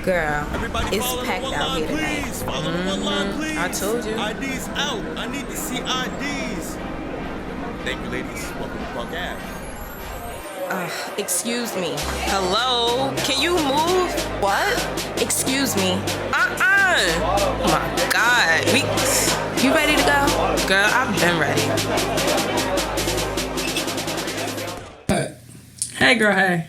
Girl, Everybody it's packed out here tonight. Please. Follow the one line, please. I told you. IDs out. I need to see IDs. Thank you, ladies. Welcome to Park Ave. Excuse me. Hello? Can you move? What? Excuse me. Oh my God. You ready to go? Girl, I've been ready. Hey, girl, hey.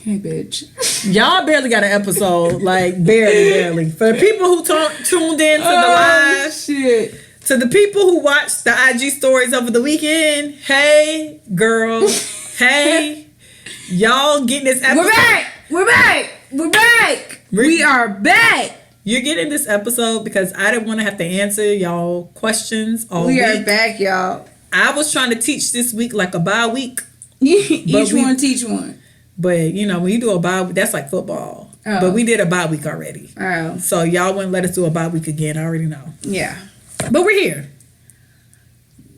Hey, bitch. Y'all barely got an episode. Like, barely. For the people who tuned in to the live. Shit. To the people who watched the IG stories over the weekend. Hey, girls. Hey. Y'all getting this episode. We're back. We are back. You're getting this episode because I didn't want to have to answer y'all questions all week. We are back, y'all. I was trying to teach this week like a bye week. Each one teach one. But, you know, when you do a bye week, that's like football. Oh. But we did a bye week already. Oh. So y'all wouldn't let us do a bye week again. I already know. Yeah. But we're here.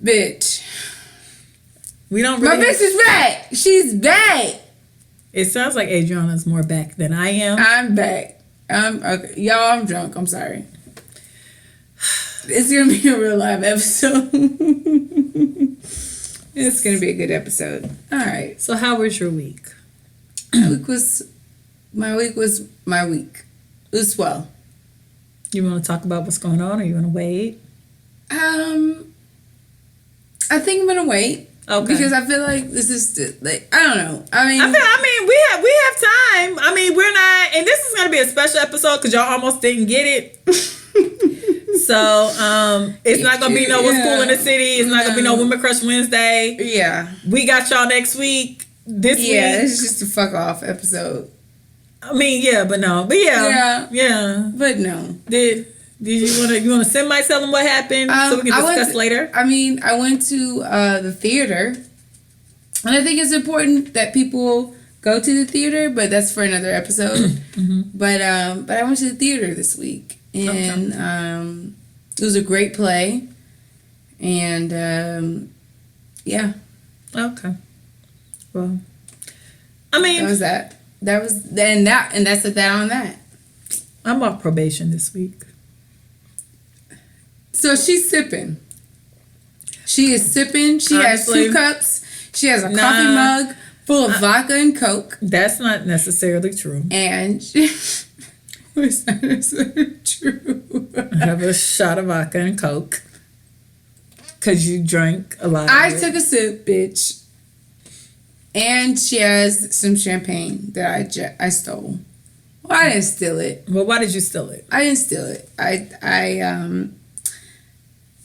Bitch. We don't My really... bitch is back. She's back. It sounds like Adriana's more back than I am. I'm back. Okay. Y'all, I'm drunk. I'm sorry. It's going to be a real live episode. It's going to be a good episode. All right. So how was your week? My week was my week. It was swell. You want to talk about what's going on or you want to wait? I think I'm gonna wait. Okay. Because I feel like this is like I don't know. I mean we have time. I mean, we're not, and this is gonna be a special episode because y'all almost didn't get it. So it's not gonna be no What's Cool in the City. It's not gonna be no Women Crush Wednesday. Yeah. We got y'all next week. This week. Yeah, it's just a fuck off episode. I mean, yeah, but no. But yeah. But no. Did you wanna send my tell them what happened so we can discuss later? I mean, I went to the theater, and I think it's important that people go to the theater, but that's for another episode. Mm-hmm. But I went to the theater this week, and it was a great play, and yeah. Okay. Well, I mean, that was that. And that's that on that. I'm off probation this week. So she's sipping. She is sipping. She Honestly, has 2 cups. She has a coffee mug full of vodka and Coke. That's not necessarily true. And it's not necessarily true. I have a shot of vodka and Coke. Because you drank a lot I of it. took a sip, bitch. And she has some champagne that I stole. Well, I didn't steal it. Well, why did you steal it? I didn't steal it.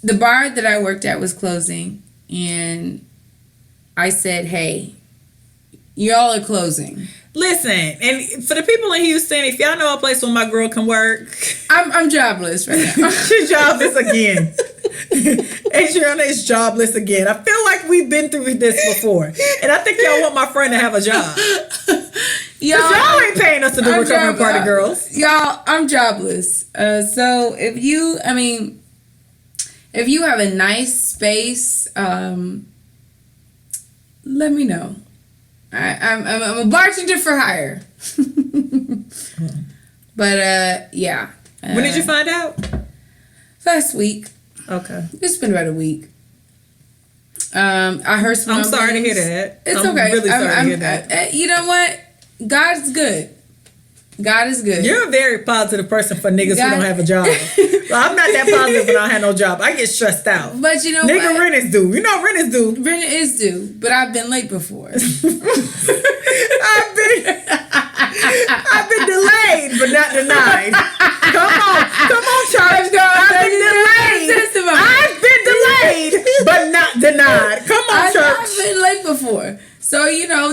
The bar that I worked at was closing, and I said, "Hey, y'all are closing." Listen, and for the people in Houston, if y'all know a place where my girl can work, I'm jobless right now. she's jobless again. Adriana is jobless again. I feel like we've been through this before, and I think y'all want my friend to have a job. Y'all ain't paying us to do Recovering Party Girls. Y'all, I'm jobless. So if you have a nice space, let me know. I'm a bartender for hire. But yeah. When did you find out? Last week. Okay. It's been about a week. I heard some. I'm sorry to hear that. It's I'm okay. Really sorry to hear that. You know what? God's good. God is good. You're a very positive person for niggas who don't have a job. Well, I'm not that positive when I don't have no job. I get stressed out. But you know Nigga, what? rent is due. You know rent is due. Rent is due, but I've been late before. I've been delayed, but not denied. Come on, church. I've been delayed, but not denied. Come on, church. I've been late before, so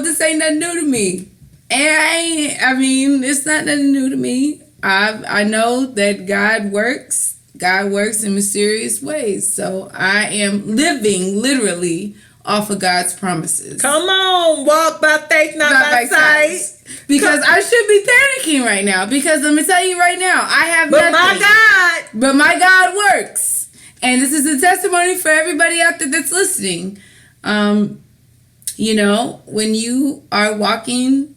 this ain't nothing new to me. And it's not nothing new to me. I know that God works. God works in mysterious ways. So I am living literally off of God's promises. Come on, walk by faith, not by sight. Because I should be panicking right now. Because let me tell you right now, I have nothing. But my God works. And this is a testimony for everybody out there that's listening. When you are walking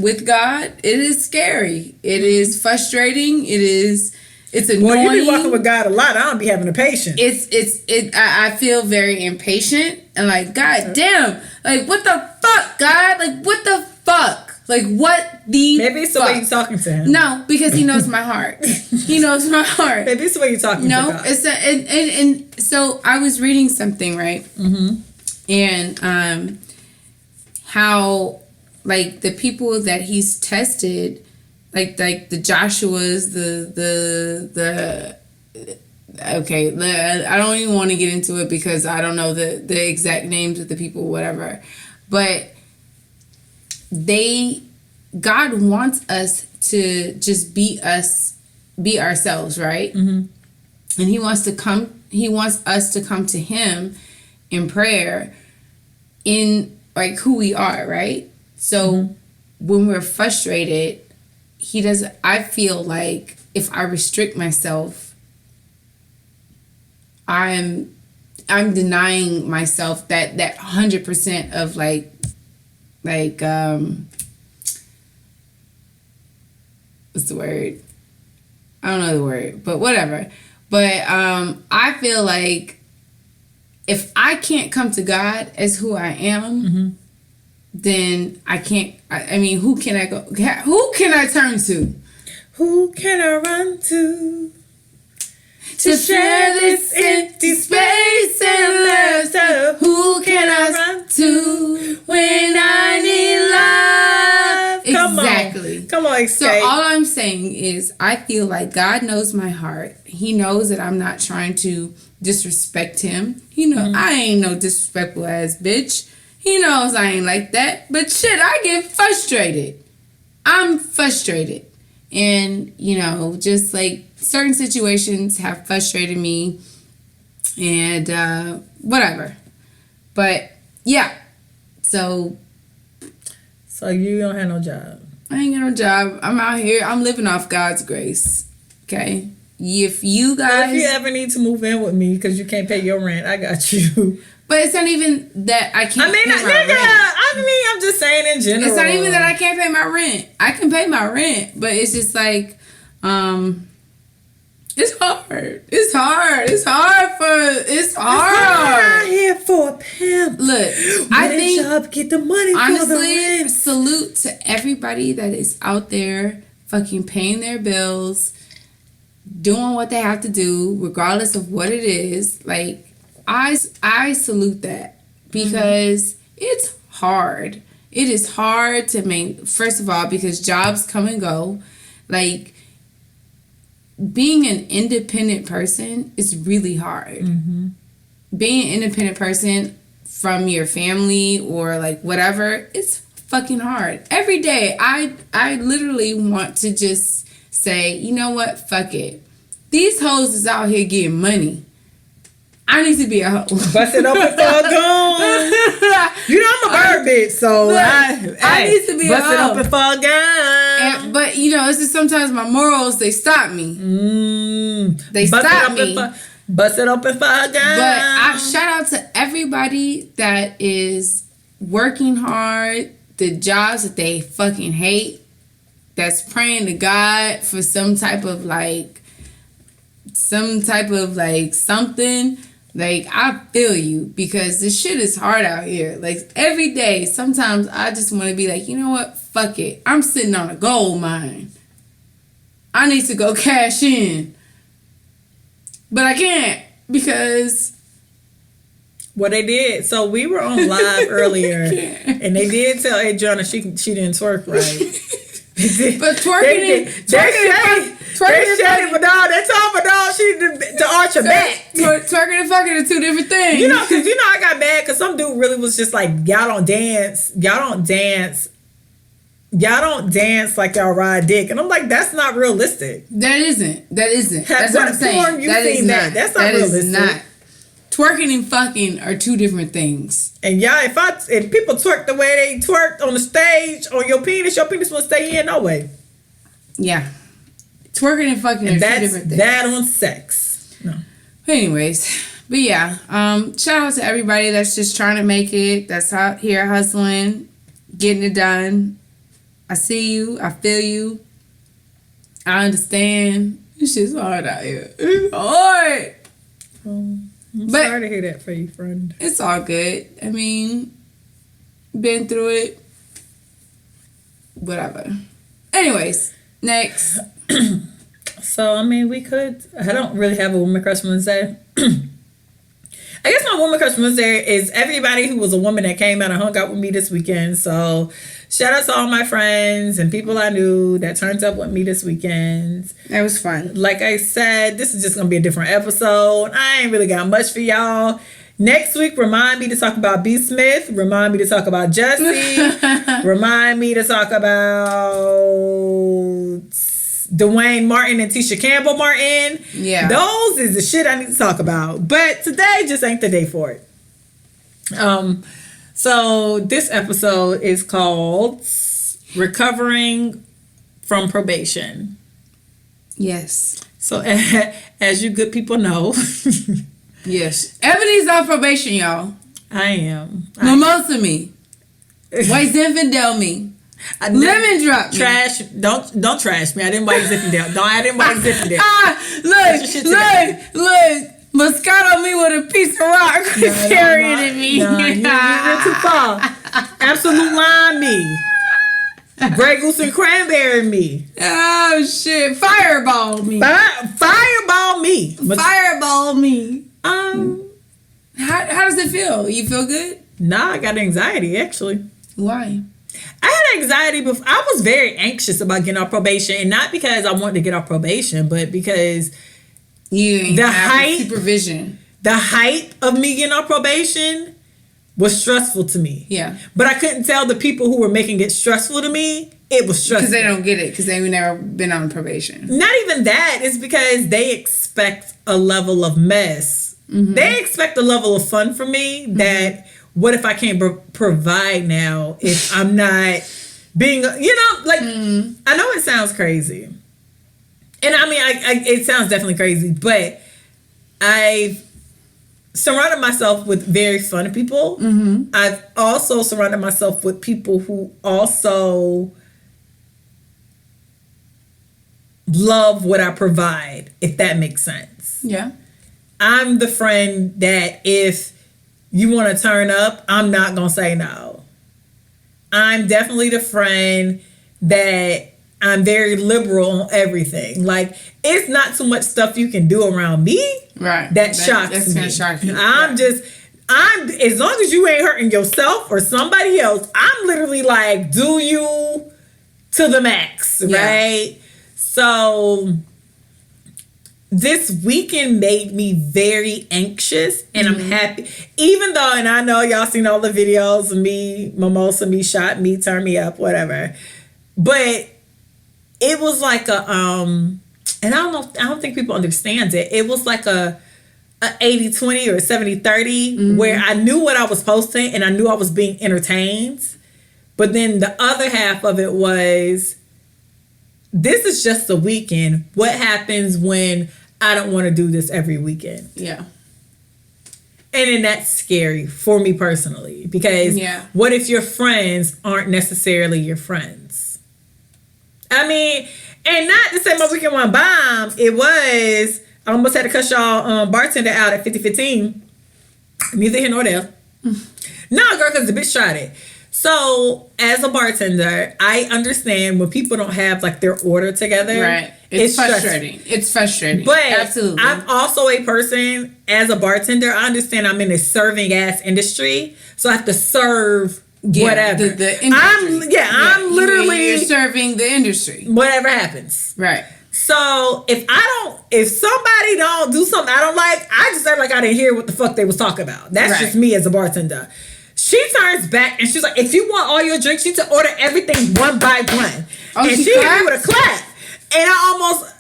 with God, it is scary. It is frustrating. It's annoying. Well, you be walking with God a lot. I don't be having the patience. I feel very impatient and like, God damn, like what the fuck, God? Like what the fuck? Like what the Maybe it's the way you're talking to him. No, because he knows my heart. He knows my heart. Maybe it's the way you're talking to God. It's and so I was reading something, right? Mm-hmm. And how like the people that he's tested, like the Joshuas, I don't even want to get into it because I don't know the exact names of the people, whatever. But God wants us to just be ourselves, right? Mm-hmm. And he wants us to come to him in prayer in like who we are, right? So when we're frustrated, I feel like if I restrict myself, I'm denying myself that 100% of like what's the word? I don't know the word, but whatever. But I feel like if I can't come to God as who I am, then I can't. I mean, who can I go? Who can I turn to? Who can I run to share this empty space and love? Who can I run to when I need love? Exactly. Come on, Escape. So all I'm saying is I feel like God knows my heart. He knows that I'm not trying to disrespect him. He knows I ain't no disrespectful ass bitch. He knows I ain't like that. But shit, I get frustrated. I'm frustrated. And, just like certain situations have frustrated me and whatever. But yeah. So you don't have no job. I ain't got no job. I'm out here. I'm living off God's grace. Okay? If you guys... If you ever need to move in with me because you can't pay your rent, I got you. But it's not even that I can't pay my rent. I'm just saying in general. It's not even that I can't pay my rent. I can pay my rent, but it's just like, it's hard. It's hard. It's hard. I'm here for a pimp. Look, I think job, get the money honestly, for the rent. Salute to everybody that is out there fucking paying their bills, doing what they have to do, regardless of what it is. Like, I salute that because it's hard. It is hard to make, first of all, because jobs come and go. Like, being an independent person is really hard. Mm-hmm. Being an independent person from your family or like whatever, it's fucking hard. Every day, I literally want to just say, you know what? Fuck it. These hoes is out here getting money. I need to be a hoe. Bust it open for a gun. I'm a bird bitch, so look, I need to be a hoe. Bust it open for a gun. But it's just sometimes my morals, they stop me. They stop me. Bust it open for a gun. But I shout out to everybody that is working hard, the jobs that they fucking hate, that's praying to God for some type of something. Like, I feel you because this shit is hard out here. Like, every day, sometimes I just want to be like, you know what? Fuck it. I'm sitting on a gold mine. I need to go cash in. But I can't because... Well, they did. So we were on live earlier, and they did tell Adriana she didn't twerk right. But twerking but no, they told me no, she to arch her back. Twerking and fucking are two different things. Because I got mad because some dude really was just like, y'all don't dance like y'all ride dick, and I'm like, that's not realistic. That isn't. That's what I'm saying. That's not realistic. Twerking and fucking are two different things. And if people twerk the way they twerked on the stage on your penis will stay in no way. Yeah. Twerking and fucking are two different things. That on sex. No. Anyways, but yeah, shout out to everybody that's just trying to make it, that's out here hustling, getting it done. I see you. I feel you. I understand. It's just hard out here. It's hard. I'm But- sorry to hear that for you, friend. It's all good. I mean, been through it. Whatever. Anyways, next. So, I mean, I don't really have a woman crush Wednesday. I guess my woman crush Wednesday is everybody who was a woman that came out and hung out with me this weekend. So, shout out to all my friends and people I knew that turned up with me this weekend. That was fun. Like I said, this is just going to be a different episode. I ain't really got much for y'all. Next week, remind me to talk about B. Smith. Remind me to talk about Jesse. Remind me to talk about Dwayne Martin and Tisha Campbell Martin. Yeah. Those is the shit I need to talk about. But today just ain't the day for it. So this episode is called Recovering from Probation. Yes. So as you good people know, Yes. Ebony's on probation, y'all. I am. Mimosa me. White Zinfandel me. Lemon drop me. Trash. Don't trash me. I didn't white Zinfandel. I didn't white Zinfandel. Look. Moscato me with a piece of rock. Carrying at me. No, you're too far. Absolute lime me. Grey Goose and cranberry me. Oh shit! Fireball me. Fireball me. Fireball me. How How does it feel? You feel good? Nah, I got anxiety actually. Why? I had anxiety before. I was very anxious about getting off probation, and not because I wanted to get off probation, but because You ain't The have hype- supervision. the hype of me getting off probation was stressful to me. Yeah, But I couldn't tell the people who were making it stressful to me, it was stressful. because they don't get it because they've never been on probation. Not even that. It's because they expect a level of mess. Mm-hmm. They expect a level of fun from me that what if I can't provide now if I'm not being, like, I know it sounds crazy. And I mean, it sounds definitely crazy, but I've surrounded myself with very fun people. Mm-hmm. I've also surrounded myself with people who also love what I provide, if that makes sense. Yeah. I'm the friend that if you want to turn up, I'm not going to say no. I'm definitely the friend that I'm very liberal on everything. Like, it's not too much stuff you can do around me Right. that shocks that's me. gonna shock you. I'm as long as you ain't hurting yourself or somebody else, I'm literally like, do you to the max, Yeah. right? So this weekend made me very anxious, and I'm happy. Even though, and I know y'all seen all the videos of me, mimosa me, shot me, turn me up, whatever. But it was like a and I don't think people understand it. It was like a 80-20 or a 70-30 where I knew what I was posting and I knew I was being entertained. But then the other half of it was, this is just a weekend. What happens when I don't want to do this every weekend? Yeah. And then that's scary for me personally, because what if your friends aren't necessarily your friends? I mean, and not to say my weekend went bomb. It was, I almost had to cut y'all bartender out at 5015. Neither here nor there. No, girl, because the bitch tried it. So, as a bartender, I understand when people don't have like their order together. Right. It's frustrating. stressful. It's frustrating. But absolutely. I'm also a person, as a bartender, I understand I'm in a serving ass industry. So I have to serve whatever. The industry. I'm literally you're serving the industry. whatever happens. Right. So if somebody don't do something I don't like, I just act like I didn't hear what the fuck they was talking about. That's just me as a bartender. She turns back and she's like, if you want all your drinks, you need to order everything one by one. Oh, and she hit me with a clap. And I almost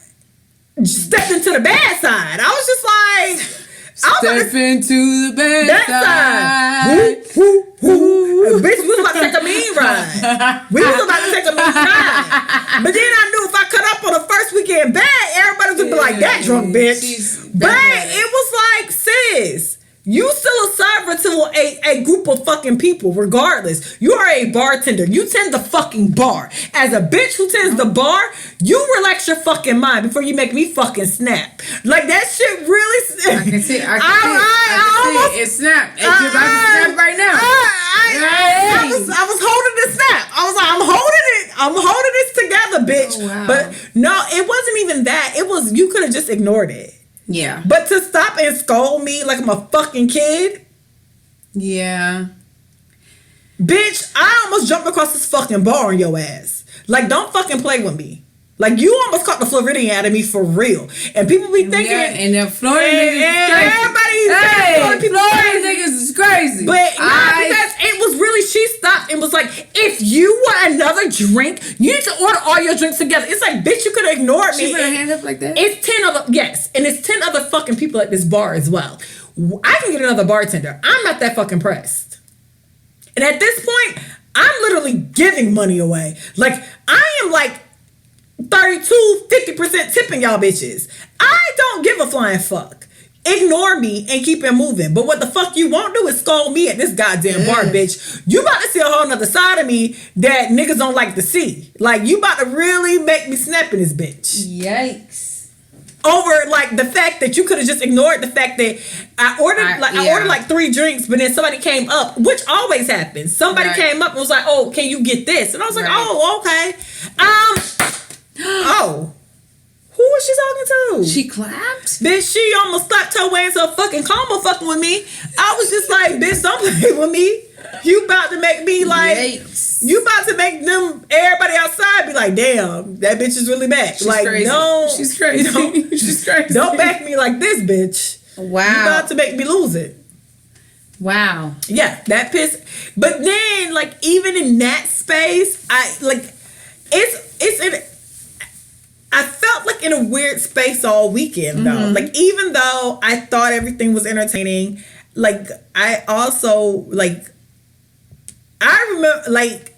stepped into the bad side. I was just like, Step into the bad side. Woo, woo, woo. Bitch, we was about to take a mean ride. We was about to take a mean ride. But then I knew if I cut up on the first weekend back, everybody was gonna be like, that drunk bitch. But it was like, sis, You still a server to a group of fucking people, regardless. You are a bartender. You tend the fucking bar. As a bitch who tends the bar, you relax your fucking mind before you make me fucking snap. Like, that shit really... I can see it. I can see it. It snapped. It's about to snap right now. I was holding the snap. I was like, I'm holding this together, bitch. Oh, wow. But no, it wasn't even that. It was, you could have just ignored it. Yeah. But to stop and scold me like I'm a fucking kid. Yeah. Bitch, I almost jumped across this fucking bar on your ass. Like, don't fucking play with me. Like, you almost caught the Floridian out of me for real. And people be thinking... Yeah, and the Florida niggas is crazy. Everybody... Florida niggas is crazy. But because it was really... She stopped and was like, if you want another drink, you need to order all your drinks together. It's like, bitch, you could have ignored me. She put her hand up like that? It's 10 other... Yes. And it's 10 other fucking people at this bar as well. I can get another bartender. I'm not that fucking pressed. And at this point, I'm literally giving money away. Like, I am like... 50% tipping y'all bitches. I don't give a flying fuck. Ignore me and keep it moving. But what the fuck you won't do is scold me at this goddamn bar, bitch. You about to see a whole nother side of me that niggas don't like to see. Like, you about to really make me snap in this bitch. Yikes. Over like the fact that you could have just ignored the fact that I ordered like 3 drinks, but then somebody came up, which always happens. Somebody came up and was like, "Oh, can you get this?" And I was like, "Oh, okay." Oh, who was she talking to? She clapped? Bitch, she almost slapped her way into a fucking coma fucking with me. I was just like, bitch, don't play with me. You about to make me like, Yikes. You about to make them, everybody outside be like, damn, that bitch is really back. She's like, crazy. no. She's crazy. She's crazy. Don't back me like this, bitch. Wow. You about to make me lose it. Wow. Yeah, that pissed. But then, like, even in that space, I felt like in a weird space all weekend, though. Mm-hmm. Like, even though I thought everything was entertaining, like, I also, like, I remember, like,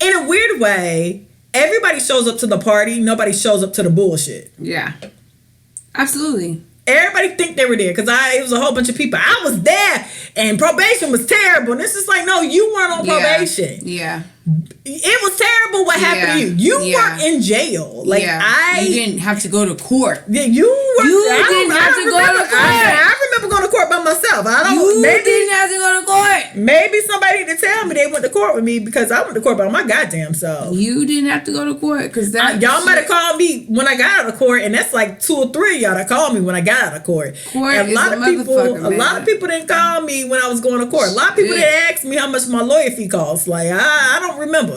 in a weird way, everybody shows up to the party, nobody shows up to the bullshit. Yeah. Absolutely. Everybody think they were there because it was a whole bunch of people. I was there and probation was terrible. And it's just like, no, you weren't on probation. Yeah. It was terrible what happened to you. You weren't in jail. Like, you didn't have to go to court. Yeah, you didn't have to go to court. I remember going to court by myself. You didn't have to go to court. Maybe somebody need to tell me they went to court with me because I went to court by my goddamn self. You didn't have to go to court because y'all might have called me when I got out of court, and that's like 2 or 3 of y'all that called me when I got out of court. A lot of people didn't call me when I was going to court. A lot of people didn't ask me how much my lawyer fee costs. Like, I don't remember.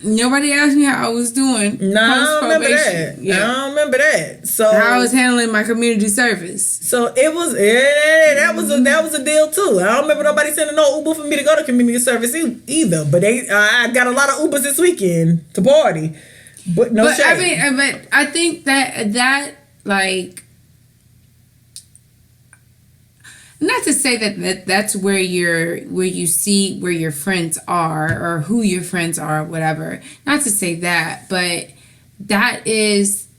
Nobody asked me how I was doing. No, I don't remember that. Yeah. I don't remember that. So how I was handling my community service. So it was that was a deal too. I don't remember nobody sending no Uber for me to go to community service either. But I got a lot of Ubers this weekend to party. But shade. I think that like, not to say that's where you see where your friends are or who your friends are, whatever. Not to say that, but that is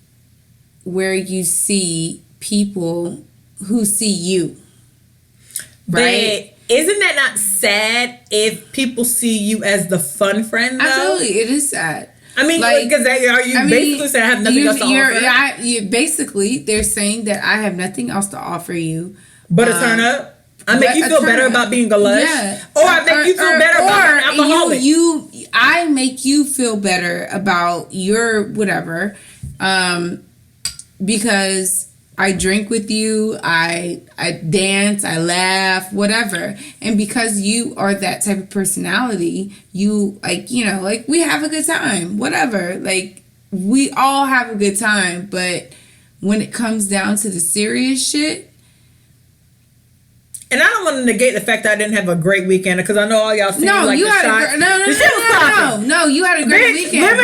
where you see people who see you. Right? But isn't that not sad if people see you as the fun friend, though? Absolutely, it is sad. I mean, because basically saying I have nothing else to offer? Basically, they're saying that I have nothing else to offer you. But a turn up? I make you feel better about being a lush? Yeah. Or I make you feel better about being an alcoholic? I make you feel better about your whatever. Because I drink with you, I dance, I laugh, whatever. And because you are that type of personality, you we have a good time, whatever. Like, we all have a good time, but when it comes down to the serious shit. And I don't want to negate the fact that I didn't have a great weekend because I know all y'all see No, you had a great weekend.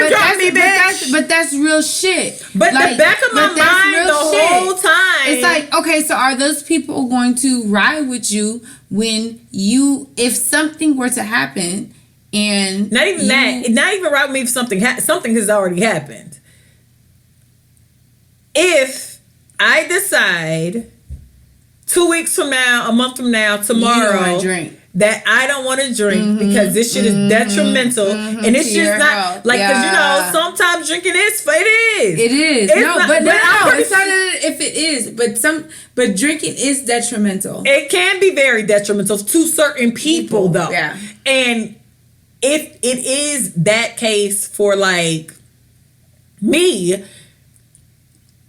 But that's real shit. But the back of my mind the whole time. It's like, okay, so are those people going to ride with you if something were to happen and not even ride with me if something has already happened. If I decide 2 weeks from now, a month from now, tomorrow, You don't wanna drink. that I don't want to drink because this shit is detrimental, and it's To your just not health. like because Yeah. sometimes drinking is it is. It is. It's No, not- but no, I'm pretty it's not that if it is, but drinking is detrimental. It can be very detrimental to certain people though. Yeah. And if it is that case for like me,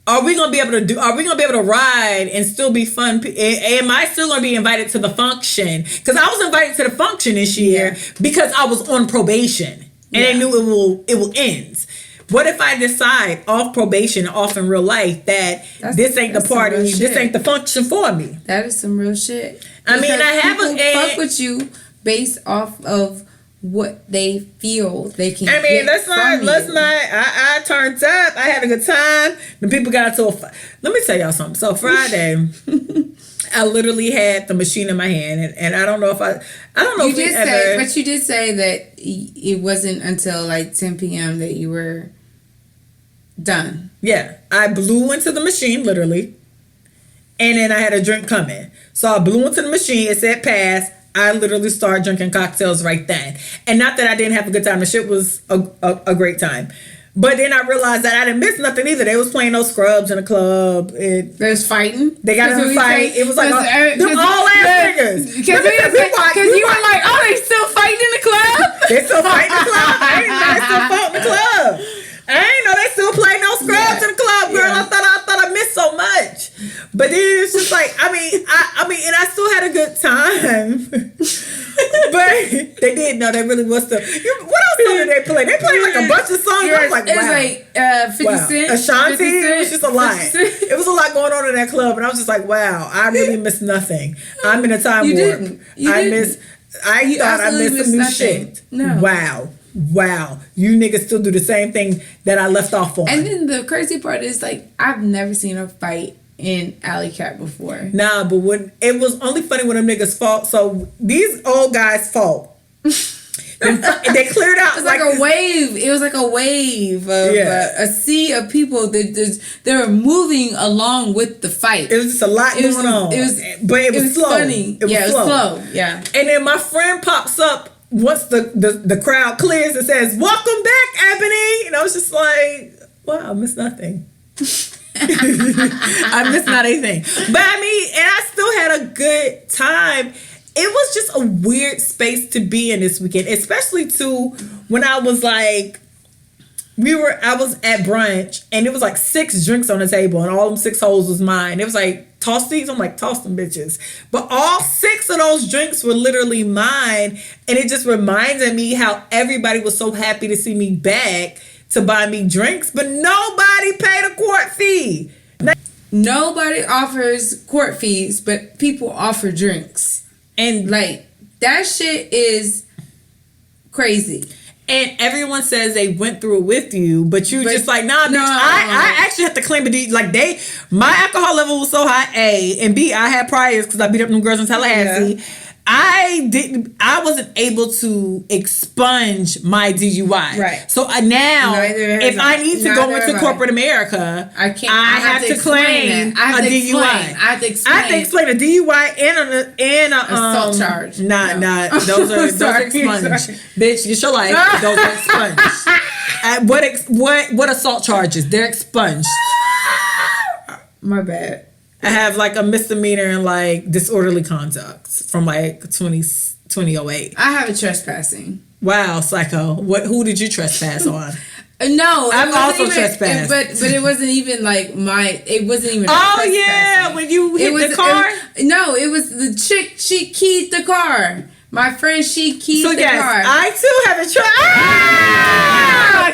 are we gonna be able to ride and still be fun? Am I still gonna be invited to the function? Because I was invited to the function this year because I was on probation and I knew it will end. What if I decide off probation, off in real life, that this ain't the that's some party, real this shit. ain't the function for me? That is some real shit. I mean, Because I have people fuck with you based off of what they feel they can. I mean, get let's from not. you. I turned up. I had a good time. The people got into a fight. Let me tell y'all something. So Friday, I literally had the machine in my hand, and I don't know if I don't know You if we did ever. say, but you did say that it wasn't until like 10 p.m. that you were done. Yeah, I blew into the machine literally, and then I had a drink coming. So I blew into the machine. It said pass. I literally started drinking cocktails right then. And not that I didn't have a good time. The shit was a great time. But then I realized that I didn't miss nothing either. They was playing those scrubs in the club. There's fighting. They got in a fight. It was like them all ass niggas. Because you were like, oh, they still fighting in the club? They still fighting in the club. I didn't know they still fought in the club. I ain't know they still play no scrubs in the club, girl. Yeah. I thought I missed so much. But then it's just like, I mean, and I still had a good time. But they did know they really was still. What else song did they play? They played like a bunch of songs. I was like, it wow. was like 50 Wow. Cent. Ashanti, 50 it was just a lot. 50 Cent. It was a lot going on in that club, and I was just like, wow, I really missed nothing. I'm in a time You warp. didn't. You didn't. I thought I absolutely missed some new missed nothing. shit. No. Wow. You niggas still do the same thing that I left off on. And then the crazy part is, like, I've never seen a fight in Alley Cat before. Nah, but when it was only funny when them niggas fought. So these old guys fought. They cleared out. It was like a wave. It was like a wave of a sea of people that they were moving along with the fight. It was just a lot going on. But it was slow. Funny. It was slow. Yeah. And then my friend pops up once the crowd clears and says, "Welcome back, Ebony." And I was just like, wow, I missed nothing. I missed not anything. But I mean, and I still had a good time. It was just a weird space to be in this weekend, especially too when I was like, I was at brunch and it was like 6 drinks on the table and all them 6 holes was mine. It was like, toss these? I'm like, toss them bitches. But all 6 of those drinks were literally mine. And it just reminded me how everybody was so happy to see me back to buy me drinks, but nobody paid a court fee. Nobody offers court fees, but people offer drinks. And like, that shit is crazy. And everyone says they went through it with you, but just like, nah, bitch, I actually have to claim it. Like my alcohol level was so high, A, and B, I had priors because I beat up them girls in Tallahassee. Yeah. I wasn't able to expunge my DUI. Right. So now, if I need to go into corporate America, I have to claim a DUI. I have to explain a DUI and a assault charge. Nah, those are expunged. Bitch, get your life. Those are expunged. What assault charges? They're expunged. My bad. I have like a misdemeanor and like disorderly conduct from like 2008. I have a trespassing. Wow, psycho. Who did you trespass on? No, I've also trespassed. But it wasn't even like it wasn't even. Oh yeah, when you hit the car. It was the chick. She keyed the car. My friend, she keyed the car. I too have a I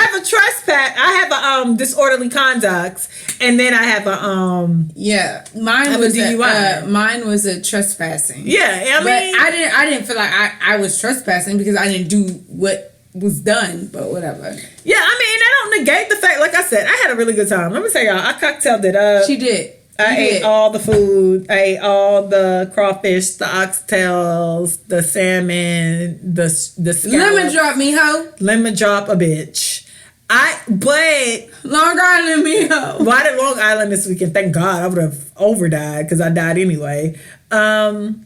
have a trespass. I have a disorderly conduct, and then I have a Mine was a DUI. Mine was a trespassing. Yeah, but I didn't feel like I was trespassing because I didn't do what was done. But whatever. Yeah, I mean, I don't negate the fact. Like I said, I had a really good time. Let me tell y'all, I cocktailed it up. She did. I ate all the food. I ate all the crawfish, the oxtails, the salmon, the scallops. Lemon drop me, ho. Lemon drop a bitch. But Long Island, mijo. well, I did Long Island this weekend. Thank God. I would have overdied because I died anyway. And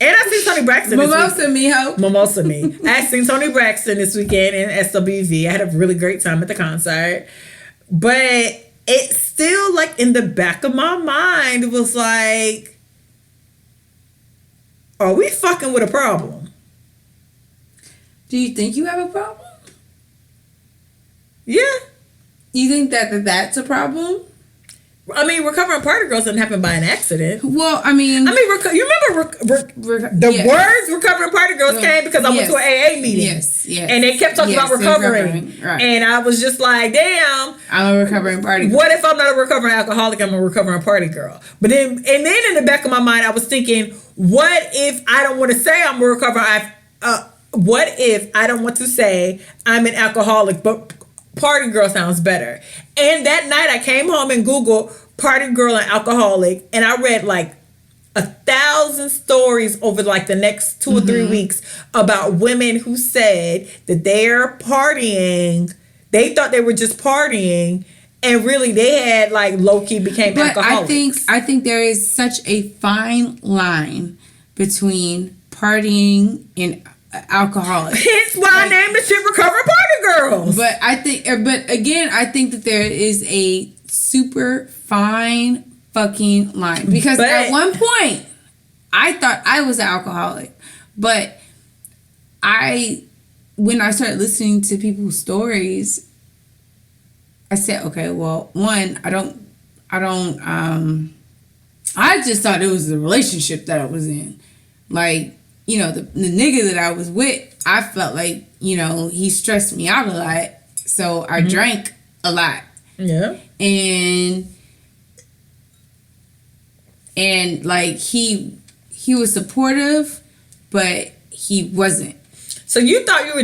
I seen Tony Braxton this Mimosa, mijo. Mimosa me. I seen Tony Braxton this weekend in SWV. I had a really great time at the concert. But it still, like, in the back of my mind was like, are we fucking with a problem? Do you think you have a problem? Yeah. You think that's a problem? I mean, recovering party girls didn't happen by an accident. Well, I mean, you remember the words recovering party girls came because I went to an AA meeting. Yes. And they kept talking about recovering. Right. And I was just like, damn. I'm a recovering party girl. What if I'm not a recovering alcoholic? I'm a recovering party girl. But then in the back of my mind, I was thinking, what if I don't want to say I'm a recovering? What if I don't want to say I'm an alcoholic, but party girl sounds better? And that night I came home and Googled party girl and alcoholic, and I read like 1,000 stories over like the next 2 or 3 weeks about women who said that they're partying. They thought they were just partying, and really they had like low-key became alcoholics. I think there is such a fine line between partying and alcoholic. Hence why I named the shit Recover Party Girls. But I think that there is a super fine fucking line, because at one point I thought I was an alcoholic, but when I started listening to people's stories, I said, okay, well, one, I just thought it was the relationship that I was in. Like, you know, the nigga that I was with, I felt like, you know, he stressed me out a lot. So I drank a lot. Yeah. And like he was supportive, but he wasn't. So you thought you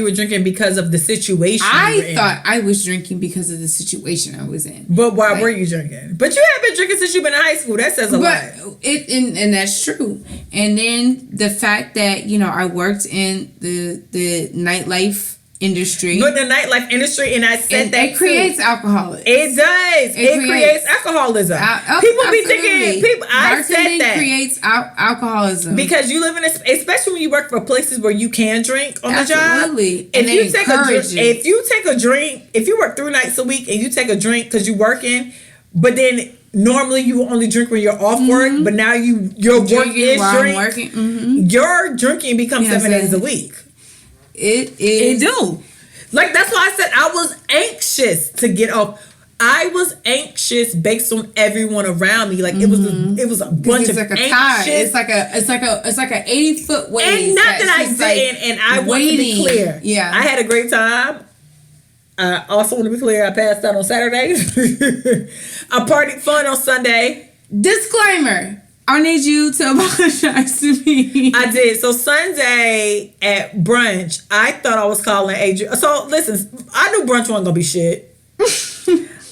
were drinking because of the situation. I thought I was drinking because of the situation I was in. But why were you drinking? But you have been drinking since you've been in high school. That says a lot. And that's true. And then the fact that, you know, I worked in the nightlife industry. But the nightlife industry, and I said that it creates alcoholism. It does. It creates alcoholism. People be thinking. I said that creates alcoholism because you live in especially when you work for places where you can drink on the job. Absolutely. If you take a drink, if you work 3 nights a week and you take a drink because you're working, but then normally you only drink when you're off work, but now your work is drink. Your drinking becomes 7 days a week. It is. It do. Like, that's why I said I was anxious to get off. I was anxious based on everyone around me. Like, it was a bunch of like a anxious. tide. It's like a 80-foot wave. And not that I didn't. And I want to be clear. Yeah, I had a great time. I also want to be clear. I passed out on Saturday. I partied fun on Sunday. Disclaimer. I need you to apologize to me. I did. So Sunday at brunch, I thought I was calling Adrian. So listen, I knew brunch wasn't gonna be shit.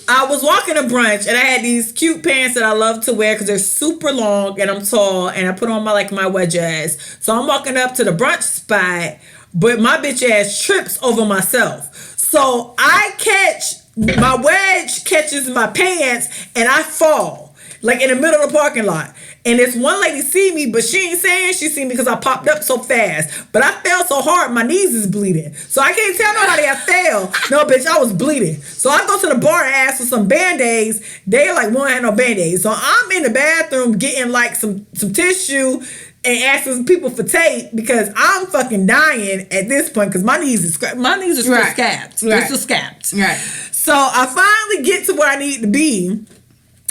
I was walking to brunch and I had these cute pants that I love to wear because they're super long and I'm tall and I put on my wedge ass. So I'm walking up to the brunch spot, but my bitch ass trips over myself. So my wedge catches my pants and I fall like in the middle of the parking lot. And this one lady see me, but she ain't saying she see me because I popped up so fast. But I fell so hard, my knees is bleeding. So I can't tell nobody I fell. No, bitch, I was bleeding. So I go to the bar and ask for some Band-Aids. They like, we don't have no Band-Aids. So I'm in the bathroom getting like some tissue and asking people for tape because I'm fucking dying at this point because my knees are still scabbed. They're still scabbed. Right. So I finally get to where I need to be.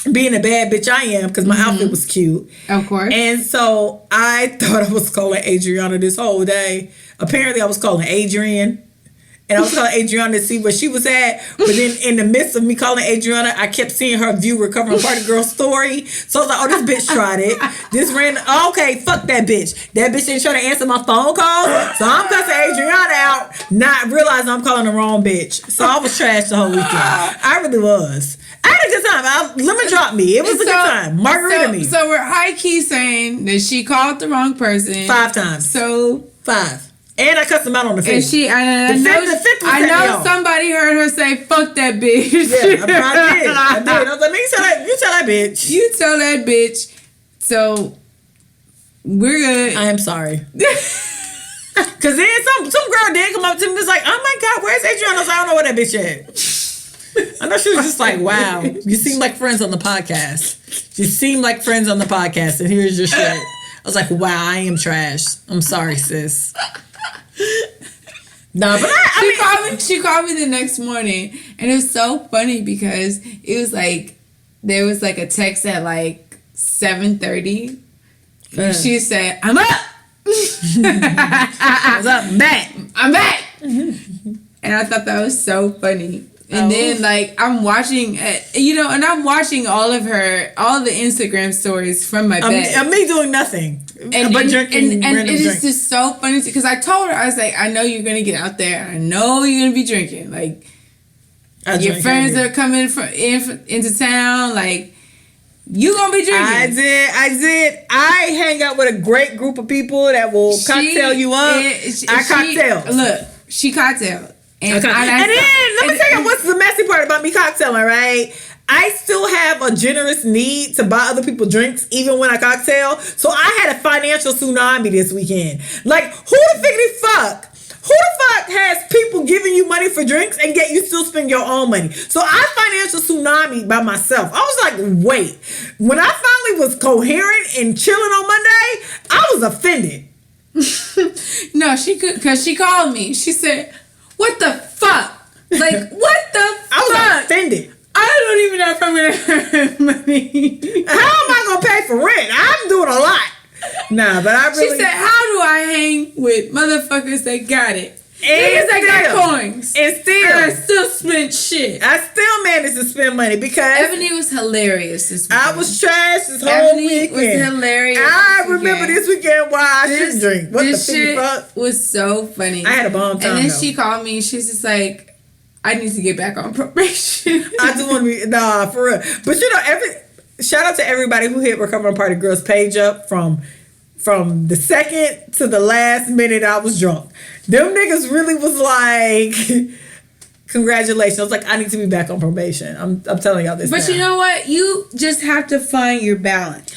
Being a bad bitch I am because my outfit was cute. Of course. And so I thought I was calling Adriana this whole day. Apparently I was calling Adrian. And I was calling Adriana to see where she was at. But then in the midst of me calling Adriana, I kept seeing her view Recovering Party Girl story. So I was like, oh, this bitch tried it. Okay, fuck that bitch. That bitch ain't trying to answer my phone calls. So I'm cussing Adriana out, not realizing I'm calling the wrong bitch. So I was trashed the whole weekend. I really was. I had a good time. Lemon dropped me. It was a good time. Margarita me. So we're high key saying that she called the wrong person 5 times. So 5. And I cussed him out on the and fifth. I I know somebody heard her say, "Fuck that bitch." Yeah, I did. I was like, you tell that bitch. You tell that bitch. So we're good. I am sorry. Cause then some girl did come up to me and was like, "Oh my God, where's Adriana?" I was like, "I don't know where that bitch at." I know she was just like, "Wow, you seem like friends on the podcast. You seem like friends on the podcast, and here's your shit." I was like, "Wow, I am trash. I'm sorry, sis." No, but she called me the next morning, and it was so funny because it was like there was like a text at like 7:30. She said, "I'm up." What's up? I'm back. And I thought that was so funny. And then like I'm watching, and I'm watching all the Instagram stories from my bed. And me doing nothing. And drinking and random it is drinks. just so funny because I told her, I was like, I know you're gonna get out there. I know you're gonna be drinking. Like your friends are coming into town. Like you gonna be drinking. I did. I hang out with a great group of people that will cocktail you up. I cocktail. Look, she cocktailed. And then let me tell you what's the messy part about me cocktailing, right? I still have a generous need to buy other people drinks even when I cocktail. So I had a financial tsunami this weekend. Like, who the fuck has people giving you money for drinks and yet you still spend your own money? So I financial tsunami by myself. I was like, wait. When I finally was coherent and chilling on Monday, I was offended. No, she could, because she called me. She said, "What the fuck? Like, what the fuck?" I was offended. I don't even know if I'm going to earn money. How am I going to pay for rent? I'm doing a lot. Nah, but I really... She said, "How do I hang with motherfuckers that got it? And niggas that got coins. And I still spent shit." I still managed to spend money because... Ebony was hilarious this weekend. I was trash this whole weekend. Was hilarious. I remember this weekend why I shouldn't drink. What this the shit fuck? was so funny. I had a bomb time, And then though. she called me. She's just like, "I need to get back on probation." I just want to be... Nah, for real. But you know, shout out to everybody who hit Recovering Party Girls page up from the second to the last minute I was drunk. Them niggas really was like, congratulations. I was like, I need to be back on probation. I'm telling y'all this. But now. you know what? You just have to find your balance.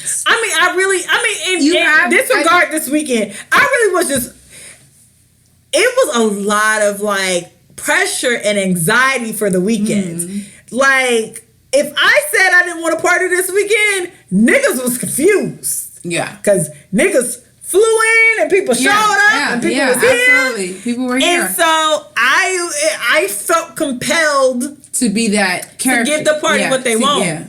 Disregard this weekend, I really was just, it was a lot of like pressure and anxiety for the weekends. Like, if I said I didn't want to party this weekend, niggas was confused. Yeah. Because niggas flew in and people showed up and people was here. Absolutely. People were here. And so I felt compelled to be that character. to give the party what they want. Yeah.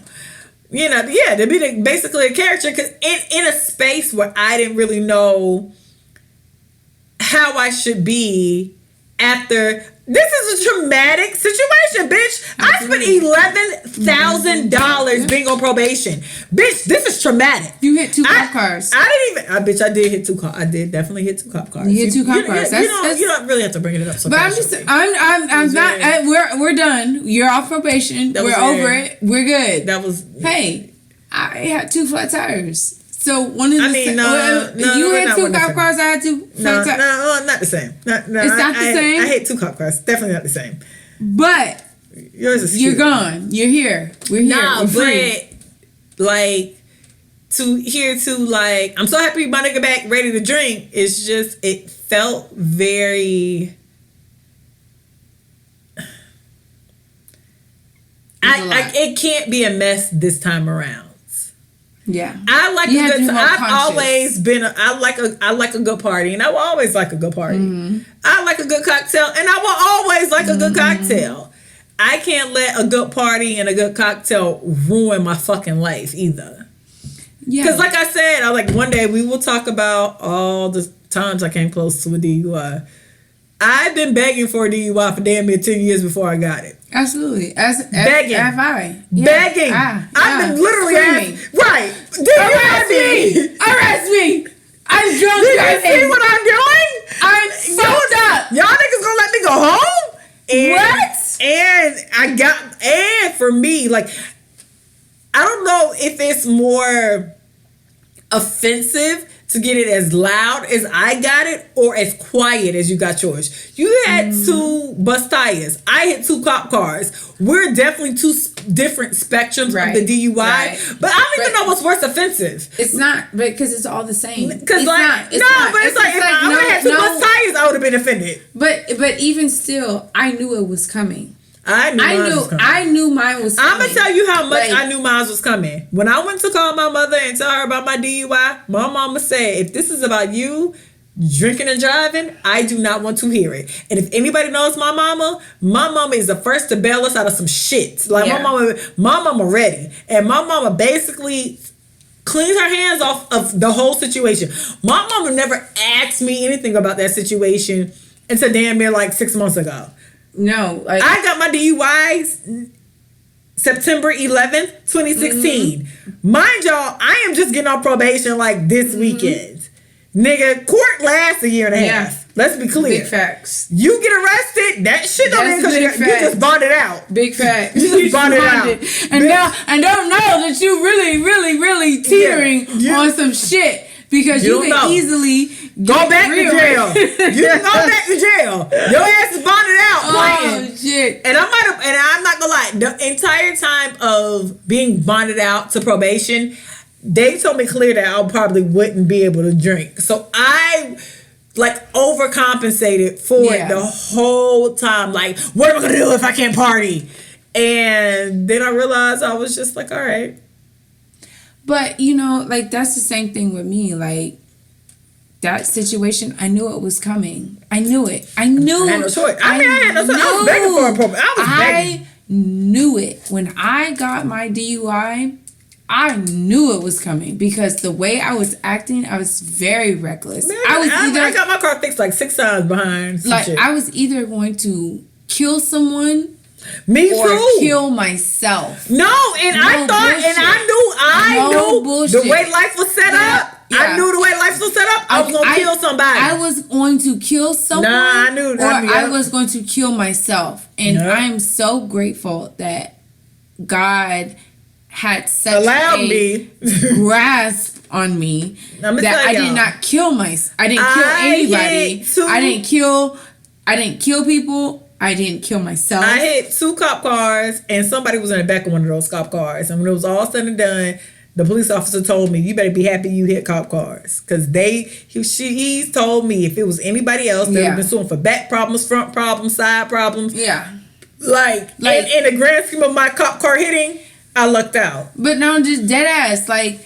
You know, to be basically a character. Because in a space where I didn't really know how I should be after... This is a traumatic situation, bitch. Absolutely. I spent $11,000 being on probation. Bitch, this is traumatic. You hit 2 cop cars. I did hit 2 cars. I did definitely hit 2 cop cars. You hit 2 cop cars. You don't really have to bring it up so But I'm not, we're done. You're off probation. We're over it. We're good. Hey, I had 2 flat tires. So one of the you had 2 cop cars, I had 2 flat tires. No, not the same. It's not the same? I hit 2 cop cars. Definitely not the same. But yours is you're cute. gone. You're here. We're here. Nah, we're free. but like I'm so happy my nigga back ready to drink. It's just it felt very. It can't be a mess this time around. Yeah, I like a good. I've always been. I like a good party, and I will always like a good party. I like a good cocktail, and I will always like a good cocktail. I can't let a good party and a good cocktail ruin my fucking life either. Yeah, because like I said, one day we will talk about all the times I came close to a DUI. I've been begging for a DUI for damn near 10 years before I got it. Absolutely. Begging. Begging. I've been literally asking. Right. Arrest me. I'm drunk. Do you see what I'm doing? I'm fucked up. Y'all niggas gonna let me go home? What? And for me, like, I don't know if it's more offensive to get it as loud as I got it or as quiet as you got yours. You had 2 bus tires. I hit 2 cop cars. We're definitely 2 different spectrums of the DUI. Right. But I don't even know what's worse offensive. It's not, because it's all the same. Because like, if I would have had 2 bus tires, I would have been offended. But even still, I knew it was coming. I knew mine was coming. I knew mine was coming. I'm going to tell you how much I knew mine was coming. When I went to call my mother and tell her about my DUI, my mama said, if this is about you drinking and driving, I do not want to hear it. And if anybody knows my mama is the first to bail us out of some shit. Like my mama ready. And my mama basically cleans her hands off of the whole situation. My mama never asked me anything about that situation until damn near like 6 months ago. No, I got my DUIs September 11th, 2016. Mind y'all, I am just getting on probation like this weekend. Nigga, court lasts a year and a half. Let's be clear. Big facts. You get arrested, that shit don't mean because you just bonded out. Big facts. You just bonded out. And now, and don't know that you really teetering on some shit. Because you can easily go back to jail. You can go back to jail. Your ass is bonded out playing. Oh shit! And I'm not gonna lie. The entire time of being bonded out to probation, they told me clear that I probably wouldn't be able to drink. So I overcompensated for it the whole time. Like, what am I gonna do if I can't party? And then I realized I was just like, all right. But, that's the same thing with me. Like, that situation, I knew it was coming. I knew it. I knew. I had no choice. I had no choice. I was begging for a problem. I knew it. When I got my DUI, I knew it was coming because the way I was acting, I was very reckless. Man, I got my car fixed like 6 times behind some shit. I was either going to kill someone or kill myself. No, and I thought, bullshit. And I knew bullshit. The way life was set up. Yeah. I knew the way life was set up. I was going to kill somebody. I was going to kill someone. Nah, I knew. I was going to kill myself. And I am so grateful that God had such a grasp on me that I did not kill myself. I didn't kill anybody. I didn't kill people. I didn't kill myself. I hit 2 cop cars, and somebody was in the back of one of those cop cars. And when it was all said and done, the police officer told me, "You better be happy you hit cop cars," because he's told me if it was anybody else, they would have been suing for back problems, front problems, side problems. Yeah, like in the grand scheme of my cop car hitting, I lucked out. But no, just dead ass, like.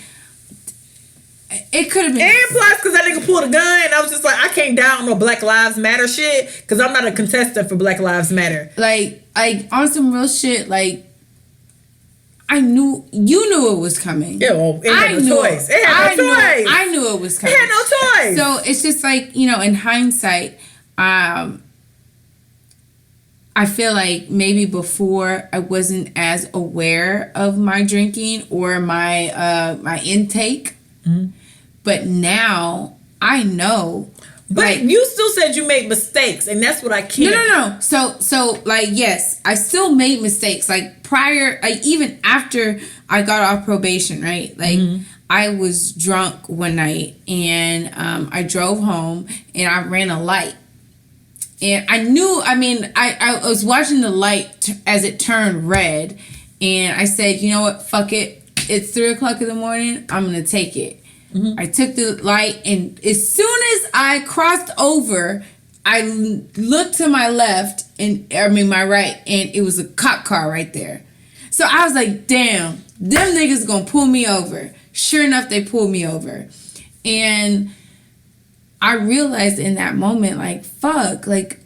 It could have been. And plus, because that nigga pulled a gun, and I was just like, I can't die on no Black Lives Matter shit, because I'm not a contestant for Black Lives Matter. Like on some real shit, like, you knew it was coming. Yeah, well, it had no choice. It had no choice. I knew it was coming. It had no choice. So it's just like, in hindsight, I feel like maybe before I wasn't as aware of my drinking or my intake. Mm-hmm. But now I know. But you still said you made mistakes, and that's what I can't. No. So yes, I still made mistakes. Like prior, even after I got off probation, right? Like I was drunk one night, and I drove home, and I ran a light. And I knew, I was watching the light as it turned red, and I said, you know what, fuck it. It's 3:00 in the morning. I'm going to take it. Mm-hmm. I took the light, and as soon as I crossed over, I looked to my left, my right, and it was a cop car right there. So I was like, damn, them niggas going to pull me over. Sure enough, they pulled me over. And I realized in that moment, like, fuck, like,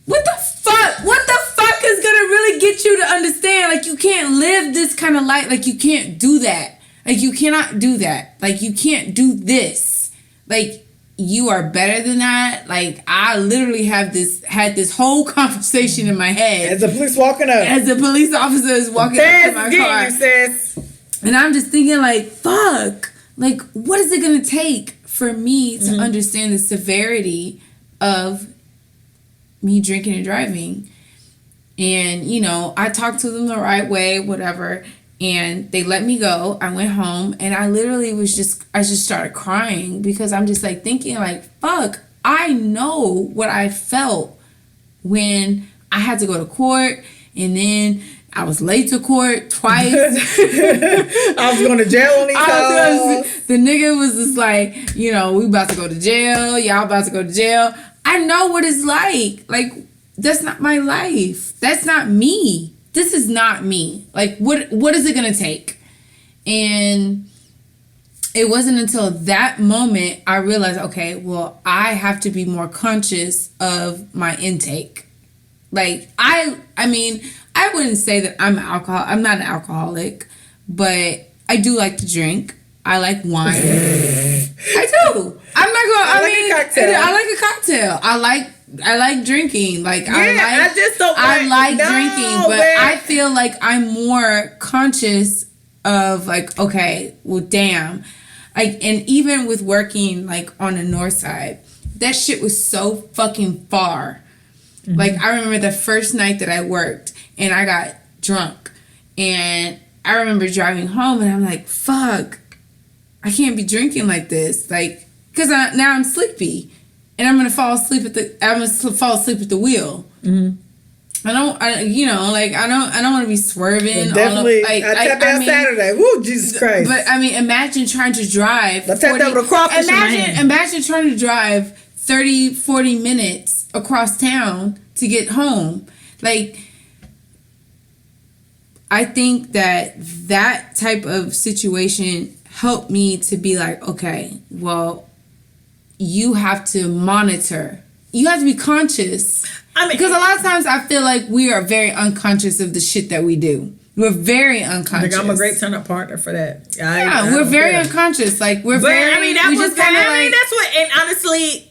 what the fuck? What the fuck is gonna really get you to understand? Like, you can't live this kind of life. Like, you can't do that. Like, you cannot do that. Like, you can't do this. Like, you are better than that. Like, I literally had this whole conversation in my head. As the police walking up. As the police officer is walking up to my car. Sis. And I'm just thinking, like, fuck. Like, what is it gonna take for me to understand the severity of me drinking and driving? And, I talked to them the right way, whatever. And they let me go. I went home and I literally I just started crying because I'm just like thinking like, fuck, I know what I felt when I had to go to court and then I was late to court twice. I was going to jail on these calls. The nigga was just like, we about to go to jail. Y'all about to go to jail. I know what it's like. Like, that's not my life. That's not me. This is not me. Like, what is it going to take? And it wasn't until that moment I realized, okay, well, I have to be more conscious of my intake. Like, I mean, I wouldn't say that I'm not an alcoholic, but I do like to drink. I like wine. I do. I'm not going. I like a cocktail. I like a cocktail. I like drinking. Like I just don't. I like drinking, but I feel like I'm more conscious of like, okay, well, damn, like, and even with working like on the north side, that shit was so fucking far. Mm-hmm. Like, I remember the first night that I worked and I got drunk, and I remember driving home and I'm like, fuck, I can't be drinking like this, like, because now I'm sleepy and I'm gonna fall asleep at the wheel. Mm-hmm. I don't want to be swerving. Definitely, I tapped out Saturday. Woo, Jesus Christ! But I mean, imagine trying to drive. I tapped out with a crawfish in my hand. Imagine trying to drive 30, 40 minutes across town to get home. Like, I think that type of situation helped me to be like, okay, well, you have to monitor. You have to be conscious. I mean, because a lot of times I feel like we are very unconscious of the shit that we do. We're very unconscious. I'm a great turn-up partner for that. We're very unconscious. Like, we're very. I mean, that's what. And honestly,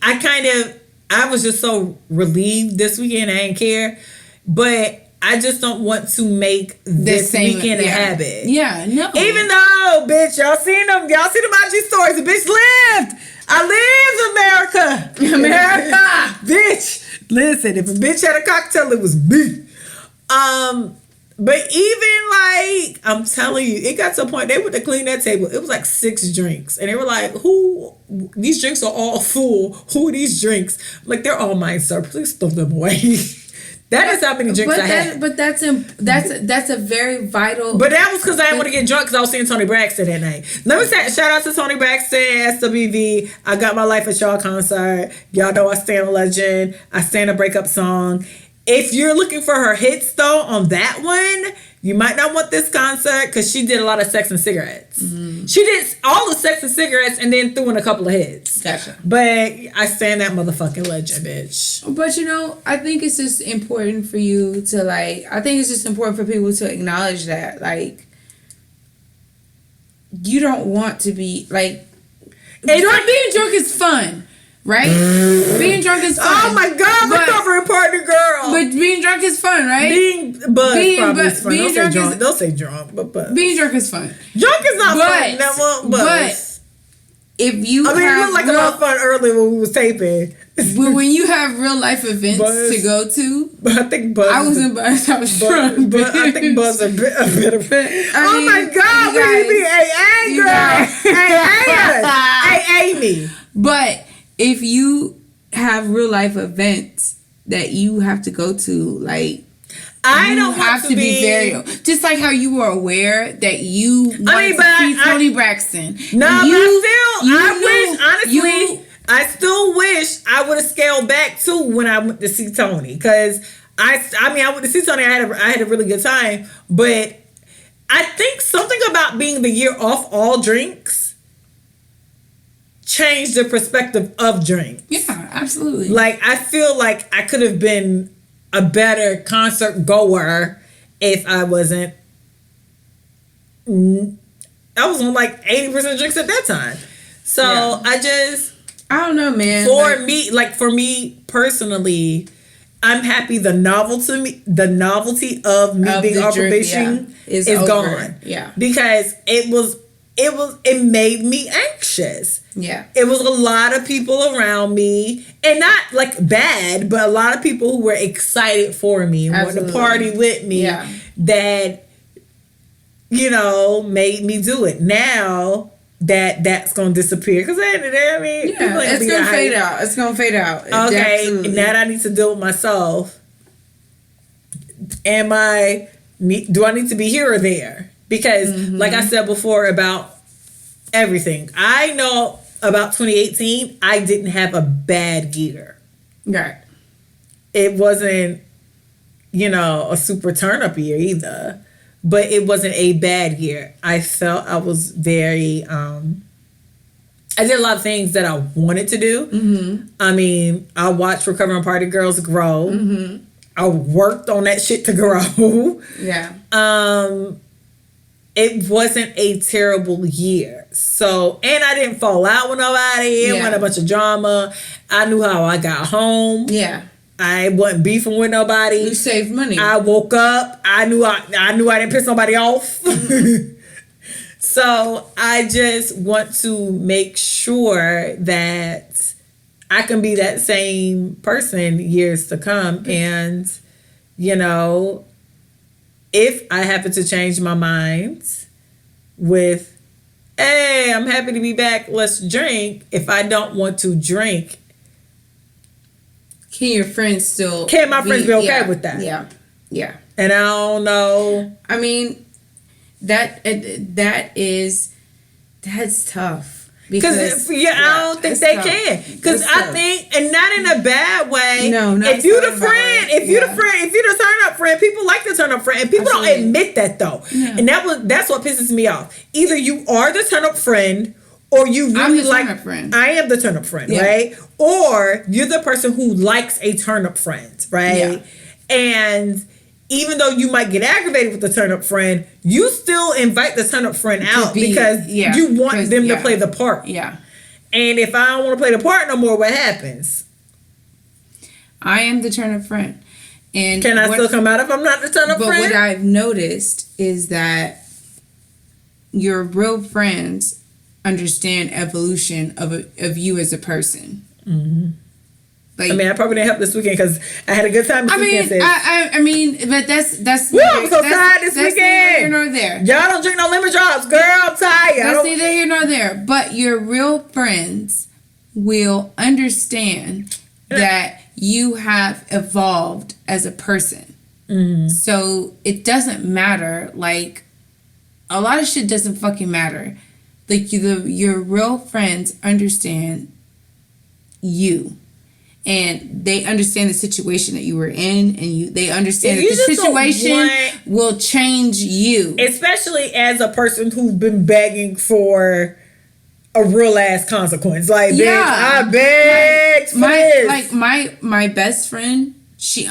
I was just so relieved this weekend. I didn't care, but I just don't want to make this weekend a habit. Yeah, no. Even though, bitch, y'all seen them IG stories. The bitch lived. I lived, America, bitch. Listen, if a bitch had a cocktail, it was me. But even like, I'm telling you, it got to a point, they went to clean that table. It was like 6 drinks. And they were like, these drinks are all full. Who are these drinks? I'm like, they're all mine, sir. Please throw them away. That is how many drinks I had. But that's a very vital. But that was because I didn't want to get drunk because I was seeing Tony Braxton that night. Let me say, shout out to Tony Braxton, SWV. I got my Life at Y'all concert. Y'all know I stand a legend. I stand a breakup song. If you're looking for her hits though on that one, you might not want this concert because she did a lot of Sex and Cigarettes. Mm-hmm. She did all the Sex and Cigarettes and then threw in a couple of hits. Gotcha. But I stand that motherfucking legend, bitch. But I think it's just important for you to I think it's just important for people to acknowledge that, like, you don't want to be like, being drunk is fun. Right? Being drunk is fun. Oh my God, recovering partner girl. But being drunk is fun, right? Being buzzed probably is fun. Being drunk don't say drunk, but buzz. Being drunk is fun. Drunk is not fun. That won't buzz. But if you it looked like a lot of fun earlier when we was taping. But when you have real life events to go to, but I think buzz. I wasn't buzzed. I was drunk. But I think buzz a bit of oh my God, we need to be AA girl. AA me. But if you have real life events that you have to go to, like, I don't have to be very, just like how you were aware that you wanted to see Tony Braxton. No, I still wish I would have scaled back too when I went to see Tony, because I went to see Tony. I had a really good time, but I think something about being the year off all drinks changed the perspective of drinks. Yeah, absolutely. Like, I feel like I could have been a better concert goer if I wasn't. I was on like 80% drinks at that time. So yeah. I don't know, man. For me personally, I'm happy the novelty of me being on probation is gone. Yeah. Because it made me anxious. Yeah. It was a lot of people around me, and not like bad, but a lot of people who were excited for me and wanted to party with me. Yeah. That made me do it. Now that's going to disappear. Because at the end of the day, I mean, yeah, it's going to fade out. It's going to fade out. Okay, Absolutely. now that I need to deal with myself, do I need to be here or there? Because, like I said before about everything, I know about 2018, I didn't have a bad year. Right. It wasn't, a super turn-up year either. But it wasn't a bad year. I felt I was very... I did a lot of things that I wanted to do. Mm-hmm. I mean, I watched Recovering Party Girls grow. Mm-hmm. I worked on that shit to grow. Yeah. It wasn't a terrible year. So, and I didn't fall out with nobody. It wasn't a bunch of drama. I knew how I got home. Yeah. I wasn't beefing with nobody. You saved money. I woke up. I knew I didn't piss nobody off. Mm-hmm. So I just want to make sure that I can be that same person years to come. And, if I happen to change my mind with, hey, I'm happy to be back, let's drink. If I don't want to drink, can your friends still... Can my friends be okay with that? Yeah. Yeah. And I don't know. I mean, that's tough. Because I don't think they can. Because I think, and not in a bad way. No, not if you the friend, if you the turn up friend, people like the turn up friend, and people don't admit that though. Yeah. And that's what pisses me off. Either you are the turn up friend, or you really like. Friend. I am the turn up friend, right? Or you're the person who likes a turn up friend, right? Yeah. And even though you might get aggravated with the turn up friend, you still invite the turn up friend out because you want them to play the part. Yeah. And if I don't want to play the part no more, what happens? I am the turn up friend. And can I still come out if I'm not the turn up friend? But what I've noticed is that your real friends understand evolution of you as a person. Mm-hmm. Like, I probably didn't help this weekend because I had a good time this weekend. I mean, but that's. Woo, I'm so tired this weekend. Neither here nor there. Y'all don't drink no lemon drops, girl. I'm tired. That's neither here nor there. But your real friends will understand that you have evolved as a person. Mm-hmm. So it doesn't matter. Like, a lot of shit doesn't fucking matter. Like, your real friends understand you. And they understand the situation that you were in, and they understand that the situation will change you. Especially as a person who's been begging for a real ass consequence. Like, bitch, I begged for this. Like, my best friend, she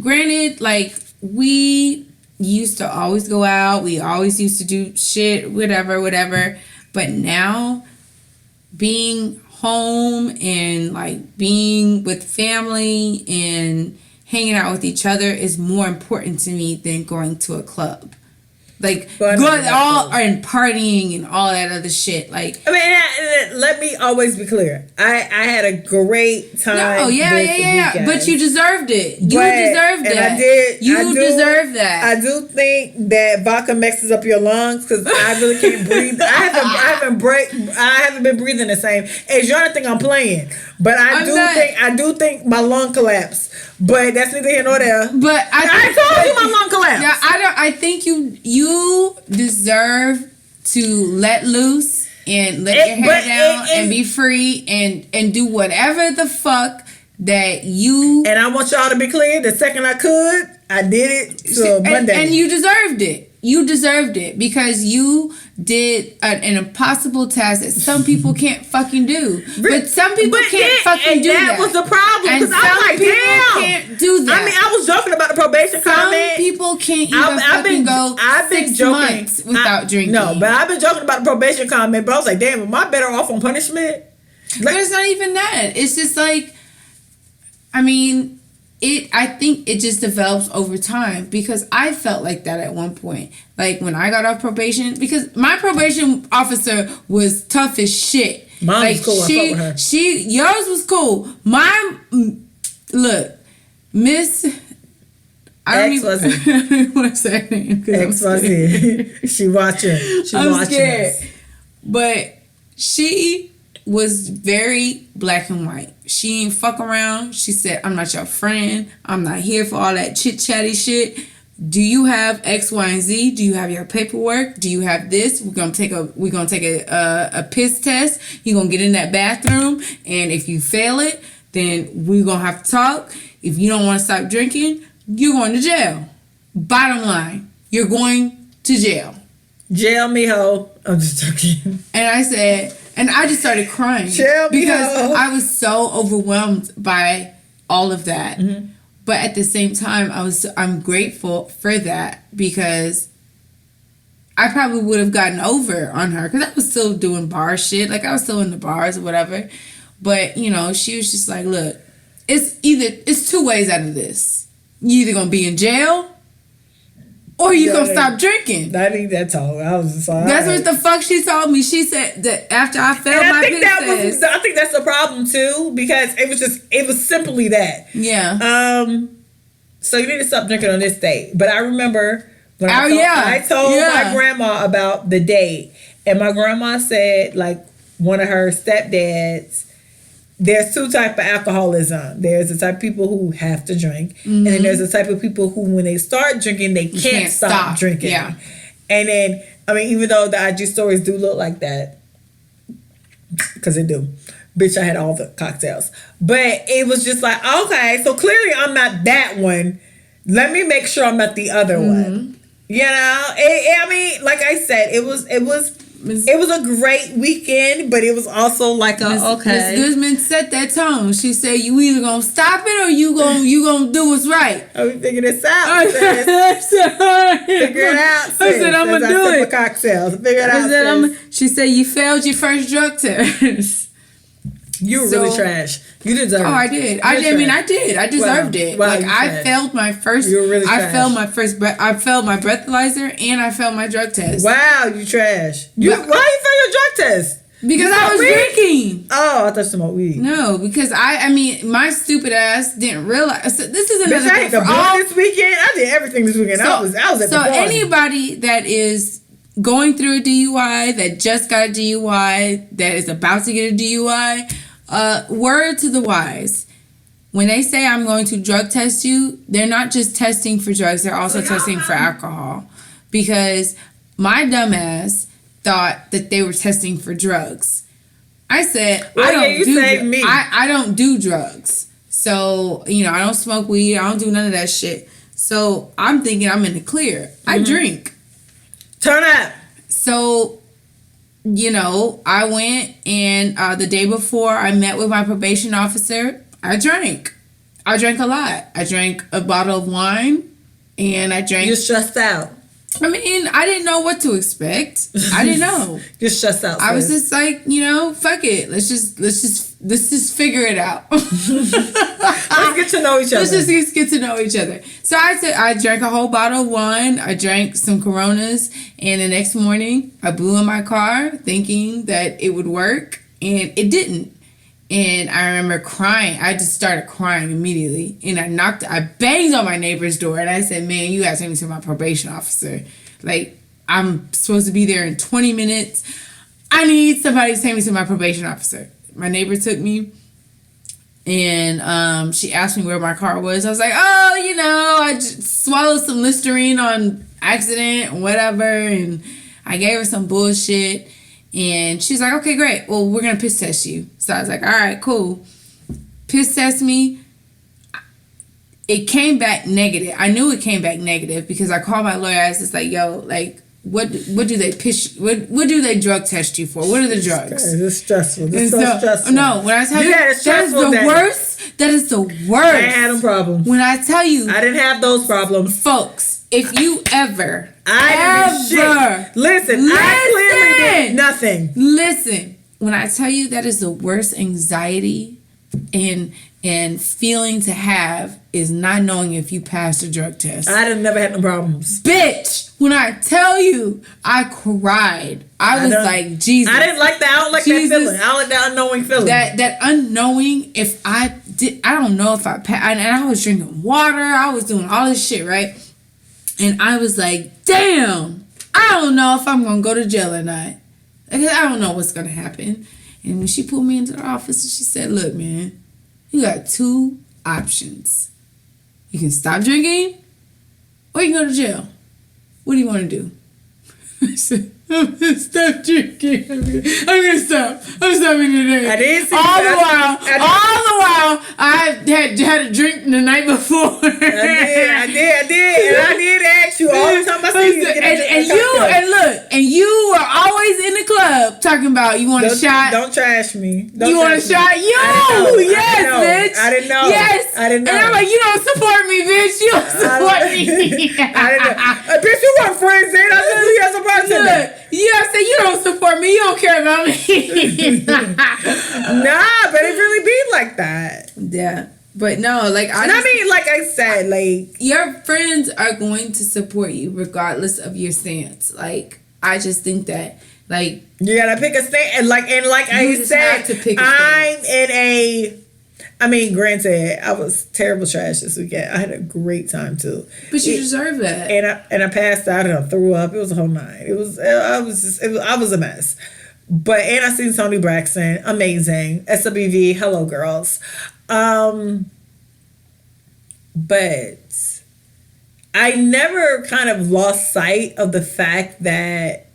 granted, like, we used to always go out, we always used to do shit, whatever. But now, being home and like being with family and hanging out with each other is more important to me than going to a club. Like, and partying and all that other shit. Like, let me always be clear. I had a great time. Yeah. But you deserved it. You deserved that. And I did. You deserve that. I do think that vodka messes up your lungs because I really can't breathe. I haven't been breathing the same. As y'all think I'm playing, but I do think my lung collapsed. But that's neither here nor there. But I told you my lung collapsed. Yeah, I think you deserve to let loose and let your hair down and be free and do whatever the fuck that you. And I want y'all to be clear. The second I could, I did it till Monday. And you deserved it. You deserved it because you did an impossible task that some people can't fucking do. But some people can't fucking do that. That was the problem because I was like, damn, can't do that. I mean, I was joking about the probation comment. Some people can't even go 6 months without drinking. No, but I've been joking about the probation comment. But I was like, damn, am I better off on punishment? But it's not even that. It's just like, I mean. I think it just develops over time because I felt like that at one point. Like when I got off probation, because my probation officer was tough as shit. Mine was cool. I fuck with her. Yours was cool. Mine, look, Miss, I don't even want to say her name. XYZ. She watching. I'm scared. Us. But she was very black and white. She ain't fuck around. She said, I'm not your friend. I'm not here for all that chit chatty shit. Do you have X, Y, and Z? Do you have your paperwork? Do you have this? We're gonna take a piss test. You're gonna get in that bathroom, and if you fail it, then we're gonna have to talk. If you don't want to stop drinking, you're going to jail. Bottom line, you're going to jail. Jail me ho. I'm just joking. And I said, and I just started crying because I was so overwhelmed by all of that. Mm-hmm. But at the same time, I'm grateful for that because I probably would have gotten over on her because I was still doing bar shit. Like I was still in the bars or whatever. But you know, she was just like, look, it's two ways out of this. You either gonna be in jail or you gonna stop drinking. I think that's all. I was just like, that's what the fuck she told me. She said that after I failed my piss test. I think that's the problem too because it was simply that. Yeah. So you need to stop drinking on this date. But I remember when I told my grandma about the date, and my grandma said like one of her stepdads. There's two types of alcoholism. There's the type of people who have to drink. Mm-hmm. And then there's the type of people who, when they start drinking, they can't stop drinking. Yeah. And then, I mean, even though the IG stories do look like that, because they do. Bitch, I had all the cocktails. But it was just like, okay, so clearly I'm not that one. Let me make sure I'm not the other one. You know? I mean, like I said, it was a great weekend, but it was also like okay. Miss Guzman set that tone. She said, "You either gonna stop it or you gonna do what's right." Oh, we figured this out. Figure it out. Sis. I said, "I'm gonna do it." Cocktails. Figure it out. She said, "You failed your first drug test." You were really trash. You deserved it. Oh, I did. I did. I deserved it. Wow, like I failed my first. You were really trash. I failed my breathalyzer and I failed my drug test. Wow, you trash. Why you failed your drug test? Because I was drinking. Oh, I thought you smoked weed. No, because I mean, my stupid ass didn't realize. So this is another thing for all. This weekend, I did everything this weekend. I was at the party. So anybody that is going through a DUI, that just got a DUI, that is about to get a DUI. Word to the wise. When they say I'm going to drug test you, they're not just testing for drugs, they're also testing for alcohol. Because my dumbass thought that they were testing for drugs. I said, I don't do drugs. So, you know, I don't smoke weed, I don't do none of that shit. So I'm thinking I'm in the clear. I drink. Turn up. So, you know, I went and the day before I met with my probation officer, I drank. I drank a lot. I drank a bottle of wine and I drank. You're stressed out. I mean, I didn't know what to expect. I didn't know. You're stressed out. I was just like, you know, fuck it. Let's just figure it out. Let's get to know each other. Let's just get to know each other. So I drank a whole bottle of wine. I drank some Coronas, and the next morning I blew in my car thinking that it would work, and it didn't. And I remember crying. I just started crying immediately. And I banged on my neighbor's door. And I said, man, you gotta take me to my probation officer. Like, I'm supposed to be there in 20 minutes. I need somebody to take me to my probation officer. My neighbor took me. And she asked me where my car was. I was like, oh, you know, I just swallowed some Listerine on accident, whatever. And I gave her some bullshit. And she's like, okay, great. Well, we're going to piss test you. So I was like, all right, cool. Piss test me. It came back negative. I knew it came back negative because I called my lawyer. I was just like, yo, like, what do they what do they drug test you for? What are the drugs? It's stressful. It's so stressful. No, when I tell you, that is the worst. That is the worst. I had a problem. When I tell you. I didn't have those problems. Folks, if you ever. Listen, I clearly did nothing. Listen, when I tell you that is the worst anxiety and feeling to have is not knowing if you passed a drug test. I never had no problems. Bitch, when I tell you, I cried. I was like, Jesus. I didn't like that. I don't like that feeling. I don't like that unknowing feeling. That unknowing, if I I don't know if and I was drinking water. I was doing all this shit, right? And I was like, damn, I don't know if I'm going to go to jail or not. Like, I don't know what's going to happen. And when she pulled me into the office, she said, look, man, you got 2 options. You can stop drinking or you can go to jail. What do you want to do? I said, I'm gonna stop drinking. I'm gonna stop. I'm stopping today. I didn't see all the while, I had a drink the night before. I did. And I did ask you all the time I see you. And you were always in the club talking about you want a shot. Don't trash me. You want a shot? Yes, bitch. I didn't know. Yes. I didn't know. And I'm like, you don't support me, bitch. You don't support me. I didn't know. Bitch, you weren't friends then. I just knew you as a bartender. I said, you don't support me. You don't care about me. Nah, but it really be like that. Yeah. But no, like like I said, like your friends are going to support you regardless of your stance. Like I just think that like you gotta pick a stance, and like I said, I'm in a. I mean, granted, I was terrible trash this weekend. I had a great time too. But you deserve that. And I passed out and I threw up. It was a whole night. I was a mess. But and I seen Tony Braxton, amazing. SWV, hello girls. But I never kind of lost sight of the fact that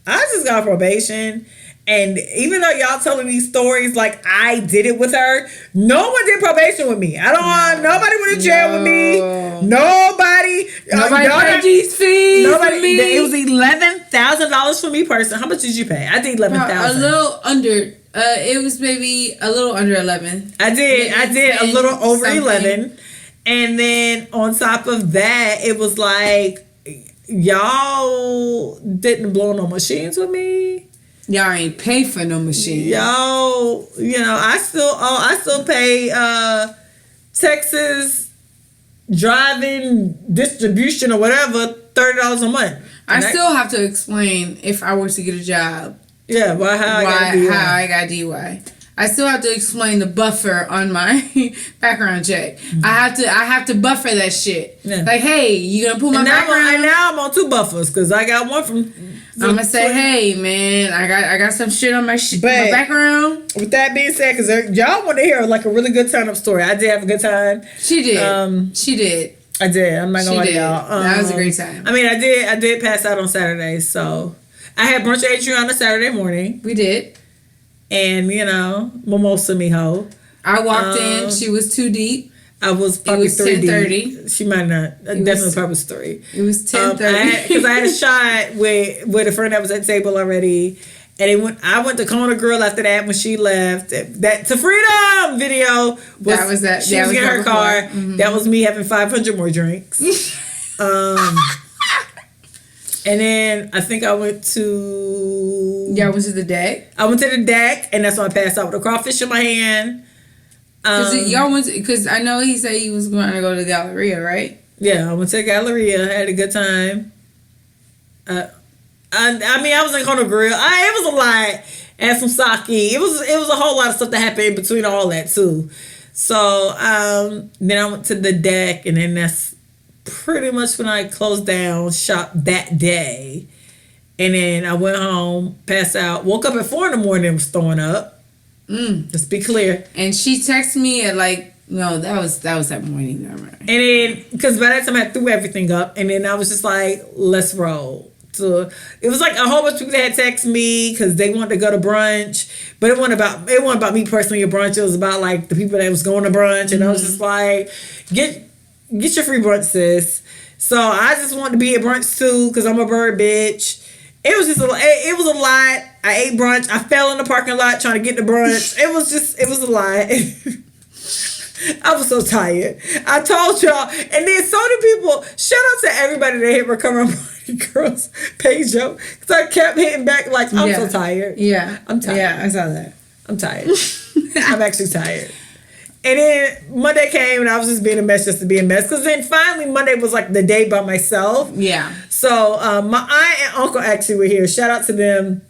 I just got probation. And even though y'all telling these stories like I did it with her, no one did probation with me. Nobody went to jail with me. Nobody paid these fees. Nobody. It was $11,000 for me personally. How much did you pay? I did $11,000. A little under. It was maybe a little under 11. I did a little over 11, and then on top of that, it was like y'all didn't blow no machines with me. Y'all ain't pay for no machine. Y'all, I still pay Texas driving distribution or whatever $30 a month. I still have to explain if I were to get a job. Yeah, how I got DUI. I still have to explain the buffer on my background check. Mm-hmm. I have to buffer that shit. Yeah. Like, hey, you gonna pull my background? And now I'm on 2 buffers because I got one from. I'm gonna say, hey man, I got some shit on my background. With that being said, because y'all want to hear like a really good turn-up story, I did have a good time. She did. She did. I did. I'm not gonna lie to y'all. That was a great time. I mean, I did pass out on Saturday, so I had brunch at Adrian on a Saturday morning. We did. And, mimosa me ho. I walked in. She was too deep. I was probably 10:30. She might not. Definitely probably 3. It was 10:30. Because I had a shot with a friend that was at the table already. And I went to Kona Grill after that when she left. That To Freedom video. That was that. She was in her car. Mm-hmm. That was me having 500 more drinks. And then I think I went to... Y'all went to the deck? I went to the deck, and that's when I passed out with a crawfish in my hand. Because I know he said he was going to go to the Galleria, right? Yeah, I went to the Galleria. I had a good time. I was in Kona Grill. It was a lot. And some sake. It was a whole lot of stuff that happened in between all that, too. So, then I went to the deck, and then that's pretty much when I closed down shop that day. And then I went home, passed out, woke up at 4 a.m. and was throwing up. Let's be clear. And she texted me at that was that morning. Right? And then, because by that time I threw everything up, and then I was just like, let's roll. So it was like a whole bunch of people that had texted me because they wanted to go to brunch, but it wasn't about me personally at brunch. It was about like the people that was going to brunch, and I was just like, get your free brunch, sis. So I just wanted to be at brunch too because I'm a bird bitch. It was a lot. I ate brunch. I fell in the parking lot trying to get to brunch. It was a lot. I was so tired. I told y'all. And then so many people, shout out to everybody that hit Recovering Party Girls page up. Because I kept hitting back like, I'm so tired. Yeah. I'm tired. Yeah, I saw that. I'm tired. I'm actually tired. And then Monday came and I was just being a mess just to be a mess. Because then finally Monday was like the day by myself. Yeah. So my aunt and uncle actually were here. Shout out to them.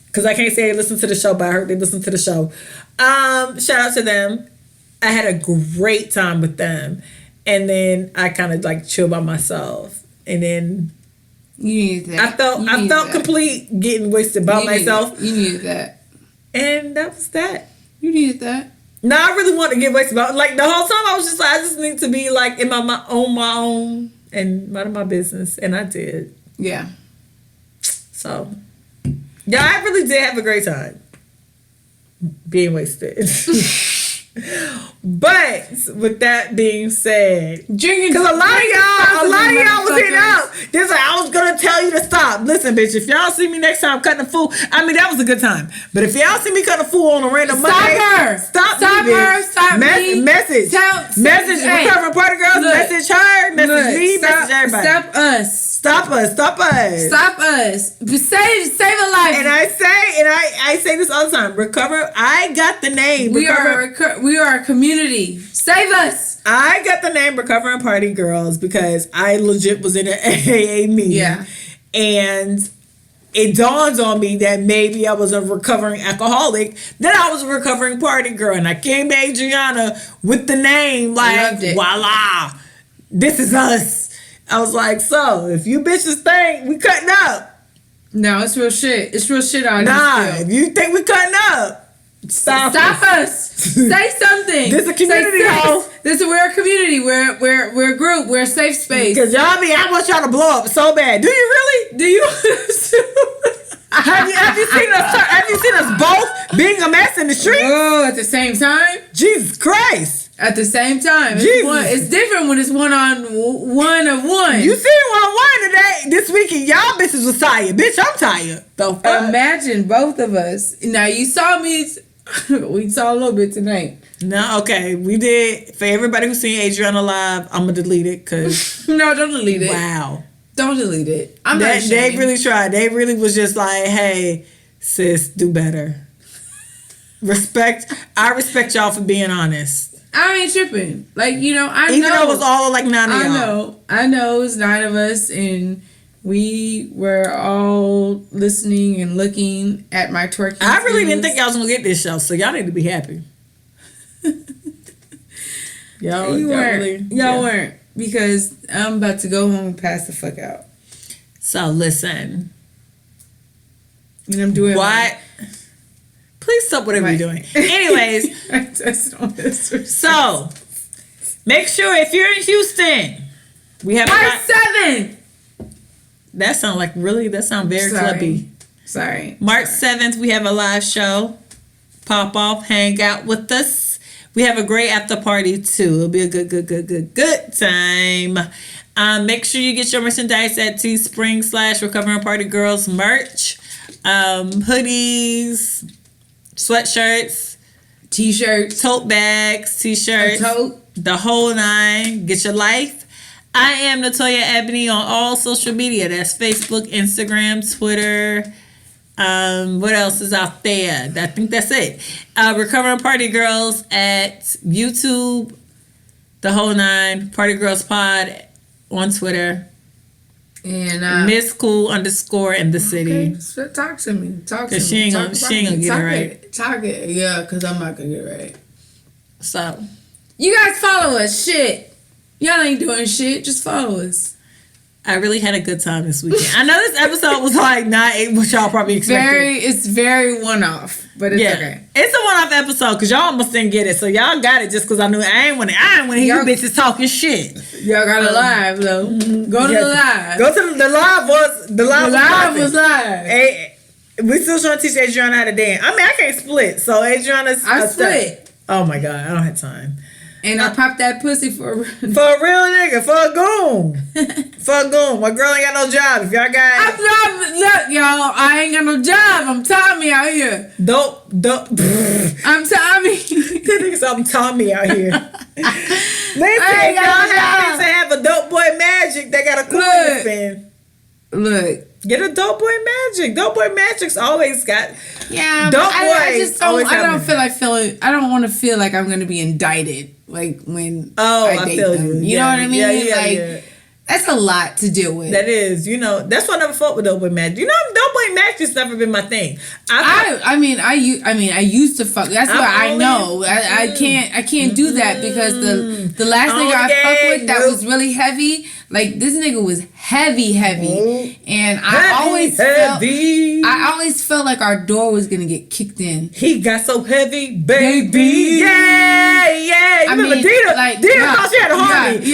Because I can't say they listen to the show, but I heard they listen to the show. Shout out to them. I had a great time with them. And then I kind of like chill by myself. And then you needed that. I felt complete getting wasted by myself. You needed that. And that was that. You needed that. No, I really wanted to get wasted. Like the whole time I was just like, I just need to be like in my own and minding my business. And I did. Yeah. So yeah, I really did have a great time being wasted. But with that being said, drinking, because a lot of y'all was hitting up. There's like, I was gonna tell you to stop. Listen, bitch, if y'all see me next time cutting a fool, I mean that was a good time. But if y'all see me cutting a fool on a random Monday, stop me. Message. Hey, Recovering Party Girls. Message her. Message me. Message everybody. Stop us. Stop us. Save a life. And I say this all the time. Recover. I got the name. We are a community. Save us. I got the name Recovering Party Girls because I legit was in an AA meeting. Yeah. And it dawned on me that maybe I was a recovering alcoholic, that I was a recovering party girl. And I came to Adriana with the name like, voila, this is us. I was like, so if you bitches think we cutting up. No, it's real shit. It's real shit out here. Nah, if you think we cutting up, stop us. Say something. This is a community, ho. We're a community. We're a group. We're a safe space. Because I want y'all to blow up so bad. Do you really? Do you? Have you seen us both being a mess in the street? Oh, at the same time? Jesus Christ. At the same time. It's different when it's one on one of one. You seen one on one today, this weekend. Y'all bitches was tired. Bitch, I'm tired. Imagine both of us. Now, you saw me. We saw a little bit tonight. No, okay. We did. For everybody who's seen Adriana live, I'm going to delete it because... No, don't delete it. Wow. Don't delete it. They really tried. They really was just like, hey, sis, do better. I respect y'all for being honest. I ain't tripping. Like, I know. Even though it was all like 9 of y'all. I know it was 9 of us, and we were all listening and looking at my twerking. I really didn't think y'all was going to get this show, so y'all need to be happy. Y'all weren't. Because I'm about to go home and pass the fuck out. So, listen. And I'm doing what? Please stop whatever you're doing. Anyways, so make sure if you're in Houston, we have March 7th. That sound very clubby. Sorry. March 7th, we have a live show. Pop off, hang out with us. We have a great after party too. It'll be a good time. Make sure you get your merchandise at Teespring/Recovering Party Girls merch. Hoodies, sweatshirts, t-shirts, tote bags, t-shirts, the whole 9. Get your life. I am NatoyaEbony on all social media. That's Facebook, Instagram, Twitter. What else is out there? I think that's it. Recovering Party Girls at YouTube, the whole 9. Party Girls Pod on Twitter. And Miss Cool _ in the city. So talk to me. She ain't gonna get it right. Talk it. Yeah, because I'm not gonna get it right. So you guys follow us. Shit. Y'all ain't doing shit. Just follow us. I really had a good time this weekend. I know this episode was like not what y'all probably expected. It's very one-off, but it's okay. It's a one-off episode because y'all almost didn't get it, so y'all got it just because I knew I ain't want to hear you bitches talking shit. Y'all got it live though. Go to the live. Go to the live. The live was live. Hey, we still trying to teach Adriana how to dance. I mean, I can't split, so Adriana's. I split. Oh my god, I don't have time. And I popped that pussy for a real nigga, for a goon. For a goon. My girl ain't got no job. If y'all got... Look, y'all, I ain't got no job. I'm Tommy out here. Dope. I'm Tommy. That nigga said I'm Tommy out here. Listen, y'all happen to have a dope boy magic that got a coin spin. Look. Get a dope boy magic. Dope boy magic's always got... Yeah, dope boy. I don't want to feel like I'm going to be indicted. Like when I date feel them. you. You know what I mean? That's a lot to deal with. That is, that's why I never fought with Doughboy Magic. Doughboy Magic's never been my thing. I used to fuck. That's why I know. I can't do that because the last nigga I fucked with that was really heavy. Like this nigga was heavy, and I always felt like our door was gonna get kicked in. He got so heavy, baby. Yeah. You remember Dina? Dina thought she had a heartbeat.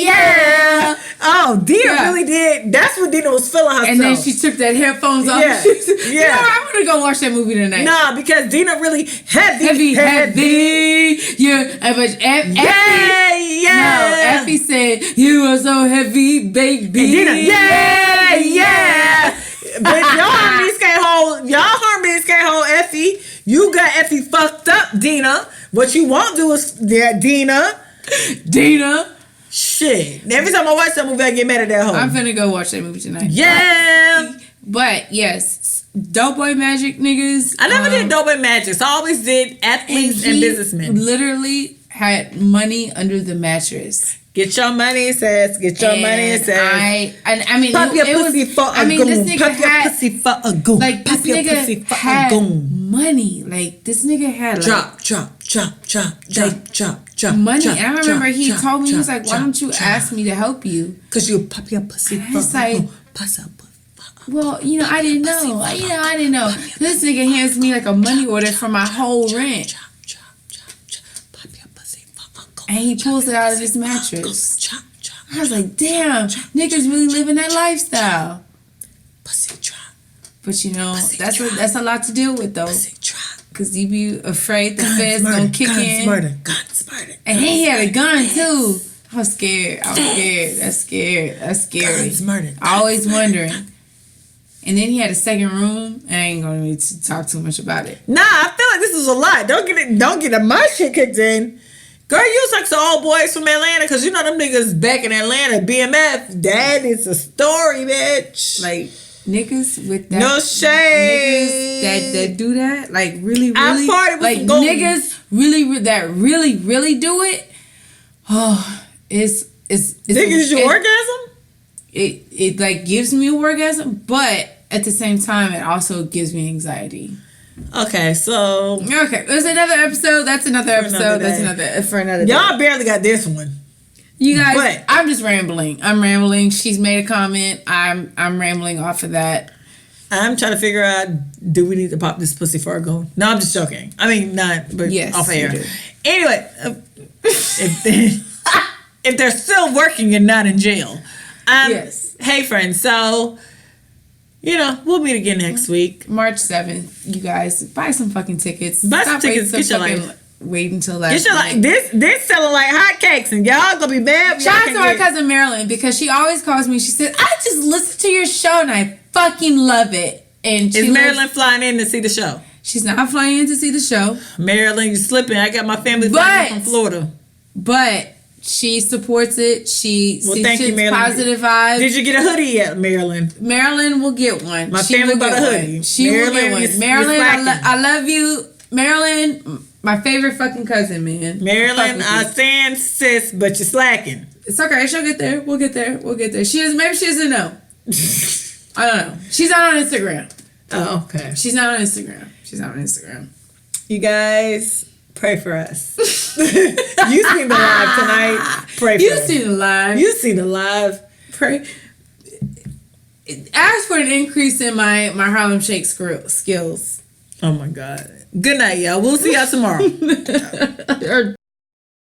Yeah. Oh, Dina really did. That's what Dina was feeling herself. And then she took that headphones off. Yeah. I'm gonna go watch that movie tonight. Nah, because Dina really heavy. Yeah, but yeah. No, Effie said you are so heavy, baby. And Dina, yeah. But y'all harmonies can't hold Effie. You got Effie fucked up, Dina. What you won't do is Dina. Shit. Every time I watch that movie, I get mad at that hoe. I'm finna go watch that movie tonight. Yeah. But yes, Doughboy Magic niggas. I never did Doughboy Magic. I always did athletes and businessmen. Literally had money under the mattress. Get your money, sis. Get your money, sis. I mean, pop your pussy for a goon. This nigga pop your pussy for a goon. Like this nigga had money. Like this nigga had like chop. Money. And I remember he told me, he was like, "Why don't you ask me to help you? Cause you pop your pussy for a goon." Well, I didn't know. I didn't know. This nigga hands me like a money order for my whole rent. And he pulls it out of his mattress. I was like, damn, niggas really living that lifestyle. But that's a lot to deal with though. Cause you be afraid the feds gonna kick in. Guns murder. And he had a gun too. I was scared. That's scary. Guns murder. Always wondering. And then he had a second room. I ain't gonna need to talk too much about it. Nah, I feel like this is a lot. Don't get my shit kicked in. Girl, you was like some old boys from Atlanta, because them niggas back in Atlanta, BMF, that is a story, bitch. Like, niggas with that. No shade. Niggas that do that, like, really, I party with some niggas really do it. Oh, it's niggas, your orgasm? It like gives me an orgasm, but at the same time, it also gives me anxiety. Okay, there's another episode. That's another episode. For another day. Y'all barely got this one. You guys, but I'm just rambling. She's made a comment. I'm rambling off of that. I'm trying to figure out, do we need to pop this pussy for a goon? No, I'm just joking. I mean, not, but yes, off air. Anyway, if they're still working and not in jail. Yes. Hey, friends. So, we'll meet again next week. March 7th. You guys, buy some fucking tickets. Buy some tickets. Get your life. Wait until last Get your life. This selling like hotcakes, and y'all gonna be mad. Shout out to our cousin Marilyn, because she always calls me. She said, "I just listened to your show and I fucking love it." And is Marilyn flying in to see the show? She's not flying in to see the show. Marilyn, you slipping. I got my family flying in from Florida. But she supports it. She sees positive vibes. Did you get a hoodie yet, Marilyn? Marilyn will get one. My family bought a hoodie. She will get one. Marilyn, I love you. Marilyn, my favorite fucking cousin, man. Marilyn, I stand sis, but you're slacking. It's okay. She'll get there. We'll get there. Maybe she doesn't know. I don't know. She's not on Instagram. Oh, okay. She's not on Instagram. You guys, pray for us. You seen the live tonight. Pray for us. You seen the live. Pray. Ask for an increase in my Harlem Shake skills. Oh my God. Good night, y'all. We'll see y'all tomorrow.